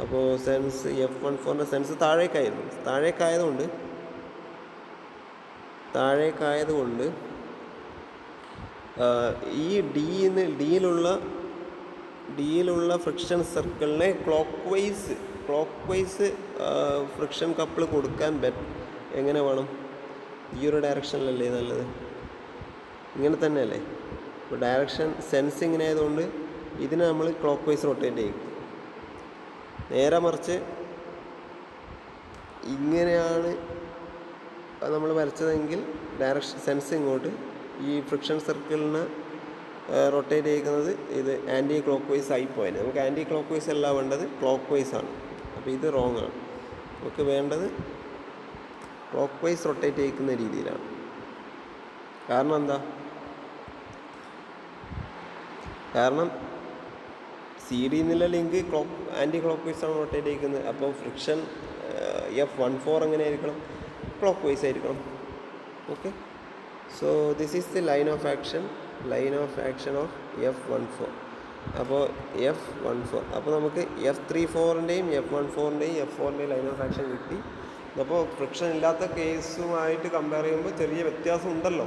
അപ്പോൾ സെൻസ് F14ൻ്റെ സെൻസ് താഴേക്കായതുകൊണ്ട് ഈ ഡിയിലുള്ള ഫ്രിക്ഷൻ സർക്കിളിനെ ക്ലോക്ക് വൈസ് ഫ്രിക്ഷൻ കപ്പിൾ കൊടുക്കാൻ എങ്ങനെ വേണം? ഈ ഒരു ഡയറക്ഷനിലല്ലേ നല്ലത്? ഇങ്ങനെ തന്നെയല്ലേ? ഇപ്പോൾ ഡയറക്ഷൻ സെൻസ് ഇങ്ങനെ ആയതുകൊണ്ട് ഇതിനെ നമ്മൾ ക്ലോക്ക് വൈസ് റൊട്ടേറ്റ് ചെയ്യും. നേരെ മറിച്ച് ഇങ്ങനെയാണ് നമ്മൾ വരച്ചതെങ്കിൽ ഡയറക്ഷൻ സെൻസ് ഇങ്ങോട്ട് ഈ ഫ്രിക്ഷൻ സർക്കിളിന് റൊട്ടേറ്റ് ചെയ്യിക്കുന്നത് ഇത് ആൻറ്റി ക്ലോക്ക് വൈസ് ആയി പോയത്. നമുക്ക് ആൻറ്റി ക്ലോക്ക് വൈസ് അല്ല വേണ്ടത്, ക്ലോക്ക് വൈസ് ആണ്. അപ്പോൾ ഇത് റോങ് ആണ്. നമുക്ക് വേണ്ടത് ക്ലോക്ക് വൈസ് റൊട്ടേറ്റ് ചെയ്യിക്കുന്ന രീതിയിലാണ്. കാരണം എന്താ? കാരണം സി ഡി എന്നുള്ള ലിങ്ക് ആൻറ്റി ക്ലോക്ക് വൈസ് ആണ് റൊട്ടേറ്റ് ചെയ്യിക്കുന്നത്. അപ്പോൾ ഫ്രിക്ഷൻ F14 എങ്ങനെ ആയിരിക്കണം? ക്ലോക്ക് വൈസ് ആയിരിക്കണം. Okay, so this is the line of action of F14. അപ്പോൾ F14, അപ്പോൾ നമുക്ക് F34ൻ്റെയും F14ൻ്റെയും F4ൻ്റെയും ലൈൻ ഓഫ് ആക്ഷൻ കിട്ടി. അപ്പോൾ ഫ്രിക്ഷൻ ഇല്ലാത്ത കേസുമായിട്ട് കമ്പയർ ചെയ്യുമ്പോൾ ചെറിയ വ്യത്യാസം ഉണ്ടല്ലോ.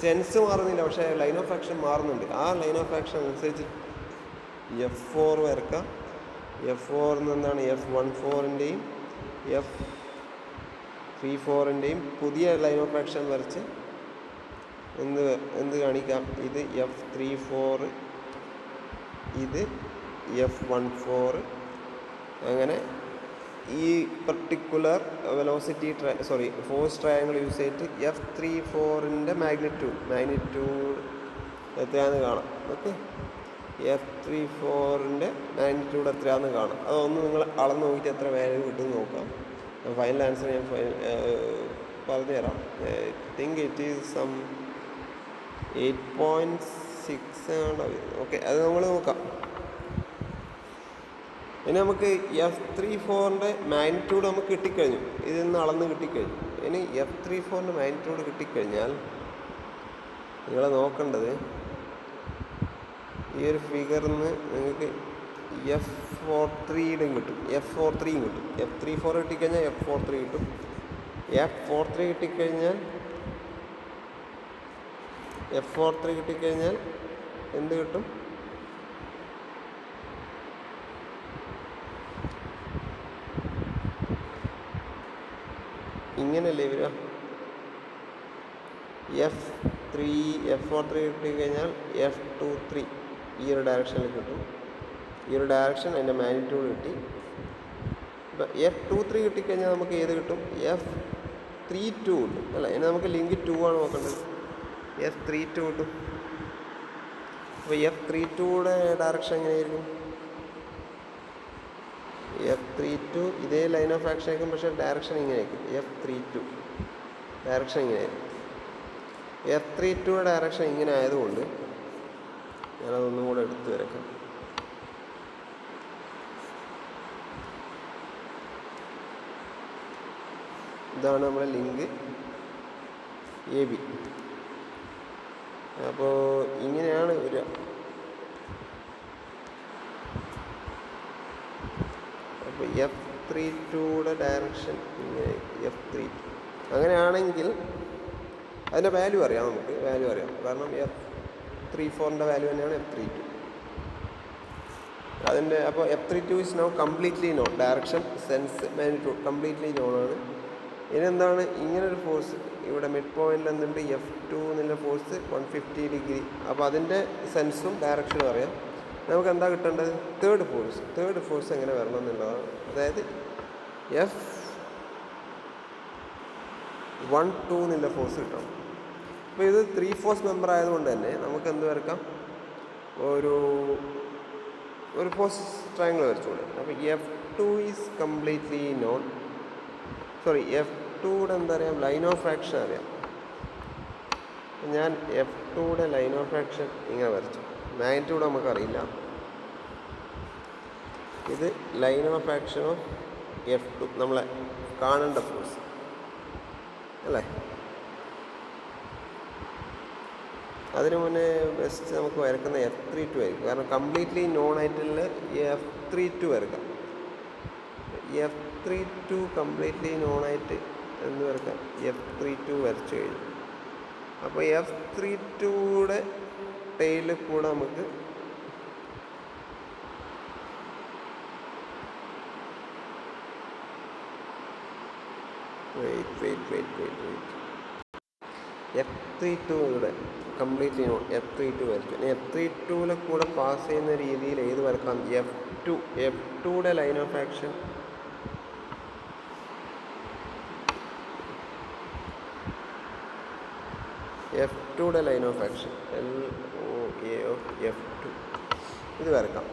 സെൻസ് മാറുന്നില്ല, പക്ഷേ ലൈൻ ഓഫ് ആക്ഷൻ മാറുന്നുണ്ട്. ആ ലൈൻ ഓഫ് ആക്ഷൻ അനുസരിച്ച് F4 വരക്കാം. F4 എന്താണ്? F14ൻ്റെയും F34ൻ്റെയും പുതിയ ലൈൻ ഓഫ് ആക്ഷൻ വരച്ച് എന്ത് കാണിക്കാം? ഇത് F34, ഇത് F14. അങ്ങനെ ഈ particular velocity force triangle use ചെയ്തിട്ട് F34ൻ്റെ മാഗ്നിറ്റ്യൂഡ് എത്രയാണെന്ന് കാണാം. ഓക്കെ, F34ൻ്റെ മാഗ്നിറ്റ്യൂഡ് എത്രയാണെന്ന് കാണാം. അതൊന്ന് നിങ്ങൾ അളന്ന് നോക്കിയിട്ട് എത്ര വാല്യൂ കിട്ടുമെന്ന് നോക്കാം. ഫൈനൽ ആൻസർ ഞാൻ പറഞ്ഞുതരാം. I think it is some 8.6 ആണ്. ഓക്കെ, അത് നമ്മൾ നോക്കാം. ഇനി നമുക്ക് F34ൻ്റെ മാഗ്നിറ്റ്യൂഡ് നമുക്ക് കിട്ടിക്കഴിഞ്ഞു. ഇതിൽ നിന്ന് അളന്ന് കിട്ടിക്കഴിഞ്ഞു. ഇനി F34ൻ്റെ മാഗ്നിറ്റ്യൂഡ് കിട്ടിക്കഴിഞ്ഞാൽ നിങ്ങൾ നോക്കേണ്ടത് ഈ ഒരു ഫിഗറിൽ നിന്ന് നിങ്ങൾക്ക് F43 കിട്ടും. F34 കിട്ടിക്കഴിഞ്ഞാൽ F43 കിട്ടും. F43 കിട്ടിക്കഴിഞ്ഞാൽ എന്ത് കിട്ടും? ഇങ്ങനെയല്ലേ വരിക? F43 കിട്ടിക്കഴിഞ്ഞാൽ F23 ഈ ഒരു ഡയറക്ഷനിൽ കിട്ടും. ഈ ഒരു ഡയറക്ഷൻ അതിൻ്റെ മാഗ്നിറ്റ്യൂഡ് കിട്ടി. ഇപ്പം F23 കിട്ടിക്കഴിഞ്ഞാൽ നമുക്ക് ഏത് കിട്ടും? F32 കിട്ടും അല്ല. ഇനി നമുക്ക് ലിങ്ക് 2 ആണ് നോക്കേണ്ടത്. F32 കിട്ടും. അപ്പോൾ F32യുടെ ഡയറക്ഷൻ എങ്ങനെയായിരിക്കും? F32 ഇതേ ലൈൻ ഓഫ് ആക്ഷൻ ആയിരിക്കും, പക്ഷേ ഡയറക്ഷൻ ഇങ്ങനെയായിരിക്കും. F32 ഡയറക്ഷൻ ഇങ്ങനെയായിരിക്കും. F32യുടെ ഡയറക്ഷൻ ഇങ്ങനെ ആയതുകൊണ്ട് ഞാനതൊന്നും കൂടെ എടുത്ത് വരയ്ക്കാം. ഇതാണ് നമ്മുടെ ലിങ്ക് AB. അപ്പോൾ ഇങ്ങനെയാണ് വരിക. അപ്പോൾ F32യുടെ ഡയറക്ഷൻ ഇങ്ങനെ F32. അങ്ങനെയാണെങ്കിൽ അതിൻ്റെ വാല്യൂ അറിയാം, നമുക്ക് വാല്യൂ അറിയാം. കാരണം F34ൻ്റെ വാല്യൂ തന്നെയാണ് F32. അതിൻ്റെ അപ്പോൾ F32 is now completely non. Direction, sense, magnitude completely non ആണ്. ഇനി എന്താണ്? ഇങ്ങനൊരു ഫോഴ്സ് ഇവിടെ മിഡ് പോയിന്റിൽ എന്തുണ്ട്? F2 എന്നുള്ള ഫോഴ്സ് 150 ഡിഗ്രി. അപ്പോൾ അതിൻ്റെ സെൻസും ഡയറക്ഷനും അറിയാം. നമുക്ക് എന്താ കിട്ടേണ്ടത്? തേർഡ് ഫോഴ്സ് എങ്ങനെ വരണം എന്നുള്ളതാണ്. അതായത് F12 എന്നുള്ള ഫോഴ്സ് കിട്ടണം. അപ്പോൾ ഇത് 3 ഫോഴ്സ് മെമ്പർ ആയതുകൊണ്ട് തന്നെ നമുക്ക് എന്ത് വരക്കാം? ഒരു ഫോഴ്സ് ട്രയാങ്കിൾ വരച്ചുകൂടെ? അപ്പോൾ F2 ഈസ് കംപ്ലീറ്റ്ലി നോൺ. F2യുടെ എന്താ അറിയാം? ലൈൻ ഓഫ് ആക്ഷൻ അറിയാം. ഞാൻ F2യുടെ ലൈൻ ഓഫ് ആക്ഷൻ ഇങ്ങനെ വരച്ചു. മാഗ്നിറ്റ്യൂഡ് നമുക്കറിയില്ല. ഇത് line of action of F2, നമ്മളെ കാണേണ്ട ഫോഴ്സ് അല്ലേ? അതിനു മുന്നേ ബെസ്റ്റ് നമുക്ക് വരക്കുന്ന F32 ആയിരിക്കും. കാരണം കംപ്ലീറ്റ്ലി നോൺ ആയിട്ടുള്ള F32 വരക്കാം. F32 കംപ്ലീറ്റ്ലി നോണായിട്ട് എന്ന് വരക്കാം. F32 വരച്ചു കഴിഞ്ഞു. അപ്പോൾ F32യുടെ ടെയിലിൽ കൂടെ നമുക്ക് വെയിറ്റ് F32 ഇവിടെ കംപ്ലീറ്റ്ലി നോട്ട് F32 വരയ്ക്കും. F32 കൂടെ പാസ് ചെയ്യുന്ന രീതിയിൽ ഏത് വരക്കാം? F2യുടെ ലൈൻ ഓഫ് ആക്ഷൻ F2യുടെ line of action LOA of F2 ഇത് വരക്കാം.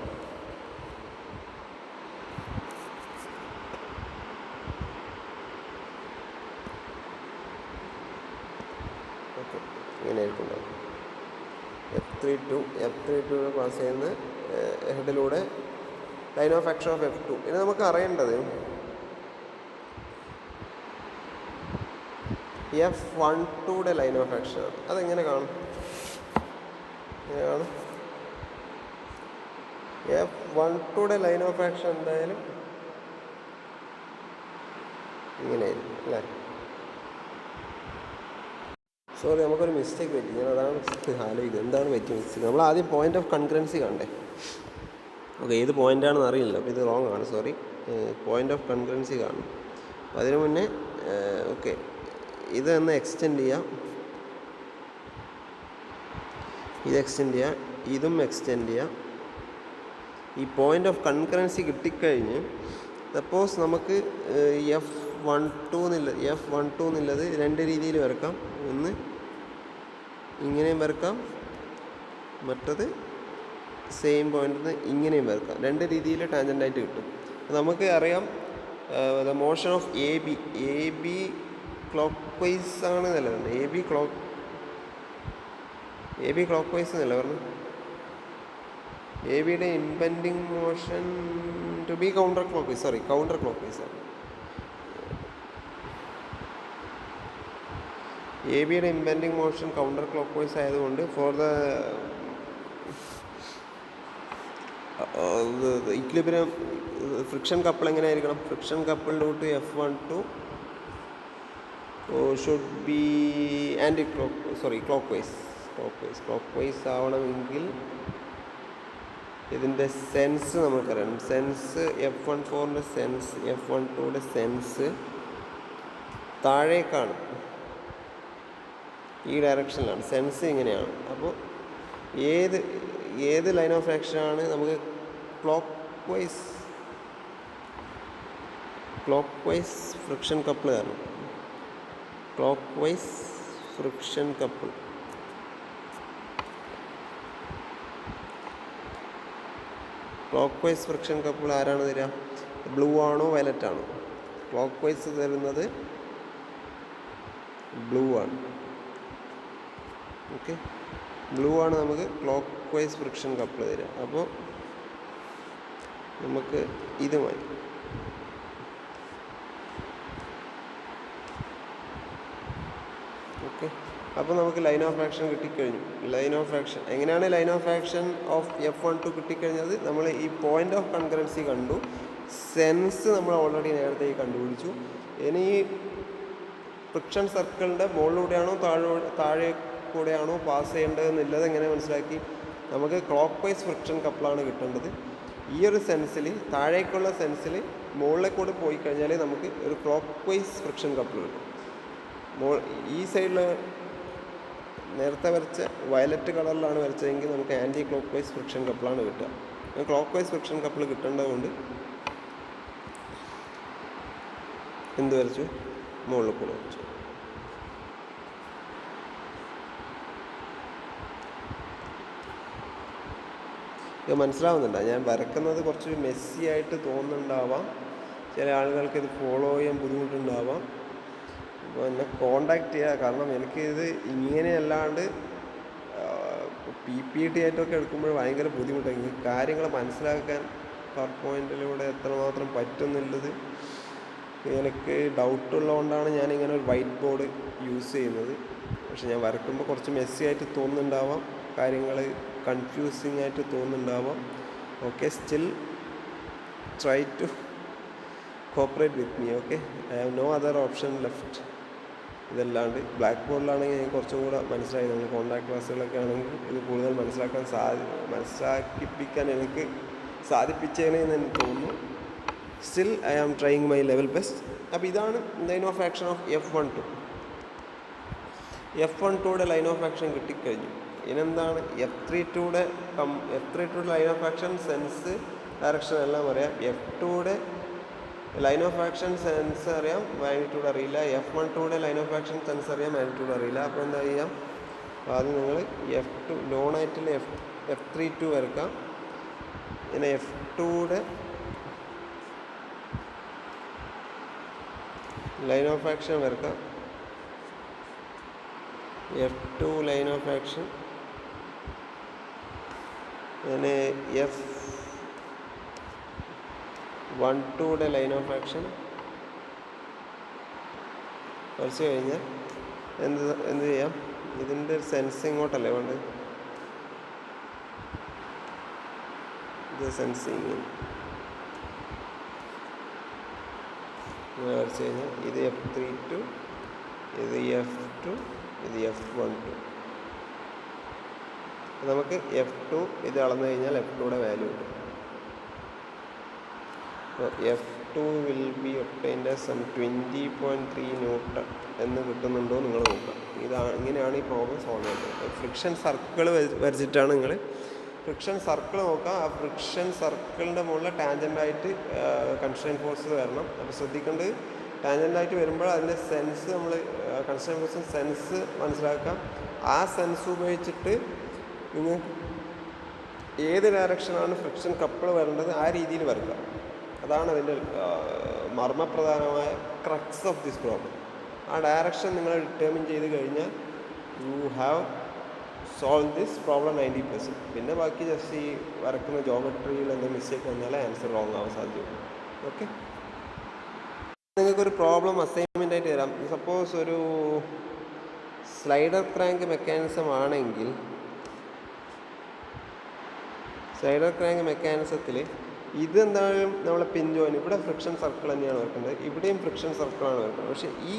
ഓക്കെ, ഇങ്ങനെ ആയിരിക്കും. F32 പാസ് ചെയ്യുന്ന ഹെഡിലൂടെ line of action of F2. ഇനി നമുക്ക് അറിയേണ്ടത് F12യുടെ ലൈൻ ഓഫ് ആക്ഷൻ ആണ്. അതെങ്ങനെ കാണും? F12യുടെ ലൈൻ ഓഫ് ആക്ഷൻ എന്തായാലും ഇങ്ങനെയായിരിക്കും അല്ലേ? സോറി, നമുക്കൊരു മിസ്റ്റേക്ക് പറ്റി. ഞാൻ അതാണ് ആലോചിക്കുന്നത്, എന്താണ് പറ്റിയ മിസ്റ്റേക്ക്. നമ്മൾ ആദ്യം പോയിന്റ് ഓഫ് കൺകറൻസി കണ്ടേ. ഓക്കെ, ഏത് പോയിൻ്റാണെന്ന് അറിയില്ല, അപ്പോൾ ഇത് റോങ് ആണ്, സോറി. പോയിന്റ് ഓഫ് കൺകറൻസി കാണും. അതിനു മുന്നേ ഓക്കെ, ഇതൊന്ന് എക്സ്റ്റെൻഡ് ചെയ്യാം. ഇത് എക്സ്റ്റെൻഡ് ചെയ്യാം, ഇതും എക്സ്റ്റെൻഡ് ചെയ്യാം. ഈ പോയിന്റ് ഓഫ് കൺകറൻസി കിട്ടിക്കഴിഞ്ഞ് സപ്പോസ് നമുക്ക് F12 എന്നുള്ളത് രണ്ട് രീതിയിൽ വരക്കാം. ഒന്ന് ഇങ്ങനെയും വരക്കാം, മറ്റത് സെയിം പോയിന്റിൽ ഇങ്ങനെയും വരക്കാം. രണ്ട് രീതിയിൽ ടാൻജൻ്റായിട്ട് കിട്ടും. നമുക്ക് അറിയാം the motion of A B clock vice ആണ് എന്നല്ല പറഞ്ഞത്. എ ബി ക്ലോക്ക് വൈസ് എന്നല്ല പറഞ്ഞത്. എ ബിയുടെ impending motion to B counter clock vice ആണ്. എ ബിയുടെ impending motion counterclockwise ആയതുകൊണ്ട് for the equilibrium friction couple എങ്ങനെ ആയിരിക്കണം? Friction couple to F12 should be clockwise ആവണമെങ്കിൽ ഇതിൻ്റെ സെൻസ് നമുക്കറിയണം. സെൻസ് F14ൻ്റെ സെൻസ് F12യുടെ സെൻസ് താഴേക്കാണ്, ഈ ഡയറക്ഷനിലാണ്. സെൻസ് ഇങ്ങനെയാണ്. അപ്പോൾ ഏത് ലൈൻ ഓഫ് ആക്ഷനാണ് നമുക്ക് ക്ലോക്ക് വൈസ് ഫ്രിക്ഷൻ കപ്പിൾ കാരണം. ക്ലോക്ക് വൈസ് ഫ്രിക്ഷൻ കപ്പിൾ ആരാണ് തരിക? ബ്ലൂ ആണോ വയലറ്റ് ആണോ? ക്ലോക്ക് വൈസ് തരുന്നത് ബ്ലൂ ആണ്. ഓക്കെ, ബ്ലൂ ആണ് നമുക്ക് ക്ലോക്ക് വൈസ് ഫ്രിക്ഷൻ കപ്പിൾ തരിക. അപ്പോൾ നമുക്ക് ഇത് മതി. ഓക്കെ, അപ്പോൾ നമുക്ക് ലൈൻ ഓഫ് ആക്ഷൻ കിട്ടിക്കഴിഞ്ഞു. ലൈൻ ഓഫ് ആക്ഷൻ എങ്ങനെയാണ്? Line of action of F12 കിട്ടിക്കഴിഞ്ഞത് നമ്മൾ ഈ പോയിന്റ് ഓഫ് കൺകറൻസി കണ്ടു. സെൻസ് നമ്മൾ ഓൾറെഡി നേരത്തെ കണ്ടുപിടിച്ചു. ഇനി ഫ്രിക്ഷൻ സർക്കിളിൻ്റെ മുകളിലൂടെയാണോ താഴെ കൂടെയാണോ പാസ് ചെയ്യേണ്ടതെന്നുള്ളത് എങ്ങനെ മനസ്സിലാക്കി? നമുക്ക് ക്ലോക്ക് വൈസ് ഫ്രിക്ഷൻ കപ്പിളാണ് കിട്ടേണ്ടത്. ഈ ഒരു സെൻസിൽ, താഴേക്കുള്ള സെൻസിൽ മുകളിലെ കൂടെ പോയി കഴിഞ്ഞാൽ നമുക്ക് ഒരു ക്ലോക്ക് വൈസ് ഫ്രിക്ഷൻ കപ്പിൾ കിട്ടും. ഈ സൈഡിൽ നേരത്തെ വരച്ച വയലറ്റ് കളറിലാണ് വരച്ചതെങ്കിൽ നമുക്ക് ആൻറ്റി ക്ലോക്ക് വൈസ് ഫ്രിക്ഷൻ കപ്പിളാണ് കിട്ടുക. ക്ലോക്ക് വൈസ് ഫ്രിക്ഷൻ കപ്പിൾ കിട്ടേണ്ടതുകൊണ്ട് എന്ത് വരച്ചു? മുകളിൽ കൂടെ വരച്ചു. ഇത് മനസ്സിലാവുന്നുണ്ടോ? ഞാൻ വരക്കുന്നത് കുറച്ച് മെസ്സി ആയിട്ട് തോന്നുന്നുണ്ടാവാം. ചില ആളുകൾക്ക് ഇത് ഫോളോ ചെയ്യാൻ ബുദ്ധിമുട്ടുണ്ടാവാം. അപ്പോൾ എന്നെ കോണ്ടാക്ട് ചെയ്യുക. കാരണം എനിക്കിത് ഇങ്ങനെയല്ലാണ്ട് PPT ആയിട്ടൊക്കെ എടുക്കുമ്പോൾ ഭയങ്കര ബുദ്ധിമുട്ടാണ്. എനിക്ക് കാര്യങ്ങൾ മനസ്സിലാക്കാൻ പവർ പോയിൻറ്റിലൂടെ എത്രമാത്രം പറ്റുന്നുള്ളത് എനിക്ക് ഡൗട്ടുള്ളതുകൊണ്ടാണ് ഞാനിങ്ങനെ ഒരു വൈറ്റ് ബോർഡ് യൂസ് ചെയ്യുന്നത്. പക്ഷെ ഞാൻ വരയ്ക്കുമ്പോൾ കുറച്ച് മെസ്സി ആയിട്ട് തോന്നുന്നുണ്ടാവാം, കാര്യങ്ങൾ കൺഫ്യൂസിങ് ആയിട്ട് തോന്നുന്നുണ്ടാവാം. Okay, still try to cooperate with me. Okay, I have no other option left. ഇതല്ലാണ്ട് ബ്ലാക്ക് ബോർഡിലാണെങ്കിൽ എനിക്ക് കുറച്ചും കൂടെ മനസ്സിലായി. നമ്മൾ കോൺടാക്ട് ക്ലാസ്സുകളൊക്കെ ആണെങ്കിൽ ഇത് കൂടുതൽ മനസ്സിലാക്കിപ്പിക്കാൻ എനിക്ക് സാധിപ്പിച്ചേനെന്ന് എനിക്ക് തോന്നുന്നു. Still I am trying my level best. അപ്പോൾ ഇതാണ് line of action of F12. F12 line of action കിട്ടിക്കഴിഞ്ഞു. ഇനെന്താണ് F32 line of action, sense, direction എല്ലാം അറിയാം. F2 line of action, sense അറിയാം, മാഗ്നിറ്റ്യൂഡ് അറിയില്ല. F12 line of action, sense അറിയാം, magnitude അറിയില്ല. അപ്പോൾ എന്താ ചെയ്യാം, ആദ്യം നിങ്ങൾ F2 നോൺ ആയിട്ടുള്ള F32 വരക്കാം. പിന്നെ F2 ലൈൻ ഓഫ് ആക്ഷൻ വരക്കാം. F2 ലൈൻ ഓഫ് ആക്ഷൻ, പിന്നെ F12 ലൈൻ ഓഫ് ആക്ഷൻ വരച്ച് കഴിഞ്ഞാൽ എന്ത് ചെയ്യാം, ഇതിൻ്റെ സെൻസ് ഇങ്ങോട്ടല്ലേ വേണ്ടത്, ഇത് സെൻസിങ് വരച്ച് കഴിഞ്ഞാൽ ഇത് F32, ഇത് F2, ഇത് F12. നമുക്ക് F2 ഇത് അളന്നു കഴിഞ്ഞാൽ F2 വാല്യൂ കിട്ടും. F2 will be obtained as some 20.3 newton എന്ന് കിട്ടുന്നുണ്ടോ നിങ്ങൾ നോക്കുക. ഇങ്ങനെയാണ് ഈ പ്രോബ്ലം സോൾവ് ചെയ്യുന്നത്. ഫ്രിക്ഷൻ സർക്കിൾ വരച്ചിട്ടാണ് നിങ്ങൾ ഫ്രിക്ഷൻ സർക്കിൾ നോക്കുക. ആ ഫ്രിക്ഷൻ സർക്കിളിൻ്റെ മുകളിൽ ടാൻജൻ്റായിട്ട് കൺസ്ട്രെയിൻറ്റ് ഫോഴ്സ് വരണം. അപ്പോൾ ശ്രദ്ധിക്കേണ്ടത്, ടാൻജൻ്റായിട്ട് വരുമ്പോൾ അതിൻ്റെ സെൻസ് നമ്മൾ കൺസ്ട്രെയിൻറ്റ് ഫോഴ്സ് സെൻസ് മനസ്സിലാക്കാം. ആ സെൻസ് ഉപയോഗിച്ചിട്ട് നിങ്ങൾ ഏത് ഡയറക്ഷനാണ് ഫ്രിക്ഷൻ കപ്പിൾ വരേണ്ടത് ആ രീതിയിൽ വരക്കുക. അതാണ് അതിൻ്റെ മർമ്മപ്രധാനമായ ക്രക്സ് ഓഫ് ദിസ് പ്രോബ്ലം. ആ ഡയറക്ഷൻ നിങ്ങൾ ഡിറ്റർമിൻ ചെയ്ത് കഴിഞ്ഞാൽ you have solve this problem 90%. പിന്നെ ബാക്കി ജസ്റ്റ് ഈ വരക്കുന്ന ജോമെട്രിയിൽ എന്തെങ്കിലും മിസ്റ്റേക്ക് വന്നാൽ ആൻസർ റോങ് ആവാൻ സാധ്യതയുണ്ട്. ഓക്കെ, നിങ്ങൾക്കൊരു പ്രോബ്ലം അസൈൻമെൻ്റ് ആയിട്ട് തരാം. സപ്പോസ് ഒരു സ്ലൈഡർ ക്രാങ്ക് മെക്കാനിസം ആണെങ്കിൽ, സ്ലൈഡർ ക്രാങ്ക് മെക്കാനിസത്തിൽ ഇതെന്തായാലും നമ്മളെ പിൻ ജോയിൻ ഇവിടെ ഫ്രിക്ഷൻ സർക്കിൾ തന്നെയാണ് വരക്കേണ്ടത്, ഇവിടെയും ഫ്രിക്ഷൻ സർക്കിളാണ് വരക്കേണ്ടത്. പക്ഷേ ഈ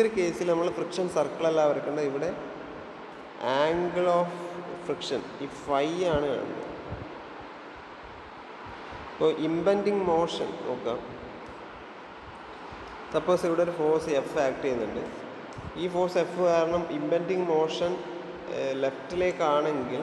ഒരു കേസിൽ നമ്മൾ ഫ്രിക്ഷൻ സർക്കിളല്ല വരക്കേണ്ടത്, ഇവിടെ ആംഗിൾ ഓഫ് ഫ്രിക്ഷൻ ഈ ഫൈ ആണ് കാണുന്നത്. ഇപ്പോൾ ഇമ്പെൻഡിങ് മോഷൻ നോക്കാം. സപ്പോസ് ഇവിടെ ഒരു ഫോഴ്സ് എഫ് ആക്ട് ചെയ്യുന്നുണ്ട്. ഈ ഫോഴ്സ് എഫ് കാരണം ഇമ്പെൻഡിങ് മോഷൻ ലെഫ്റ്റിലേക്കാണെങ്കിൽ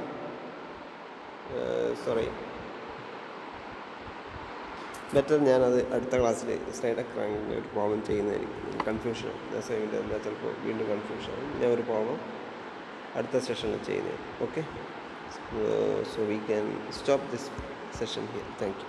ബെറ്റർ ഞാനത് അടുത്ത ക്ലാസ്സിൽ സ്ലൈഡർ ക്രാങ്കിൻ്റെ ഒരു പ്രോബ്ലം ചെയ്യുന്നതായിരിക്കും. കൺഫ്യൂഷൻ അസൈൻമെൻ്റ് എന്താ ചിലപ്പോൾ വീണ്ടും കൺഫ്യൂഷൻ ആവും. ഞാൻ ഒരു പ്രോബ്ലം അടുത്ത സെഷനിൽ ചെയ്യുന്നതാണ്. Okay, so we can stop this session here. Thank you.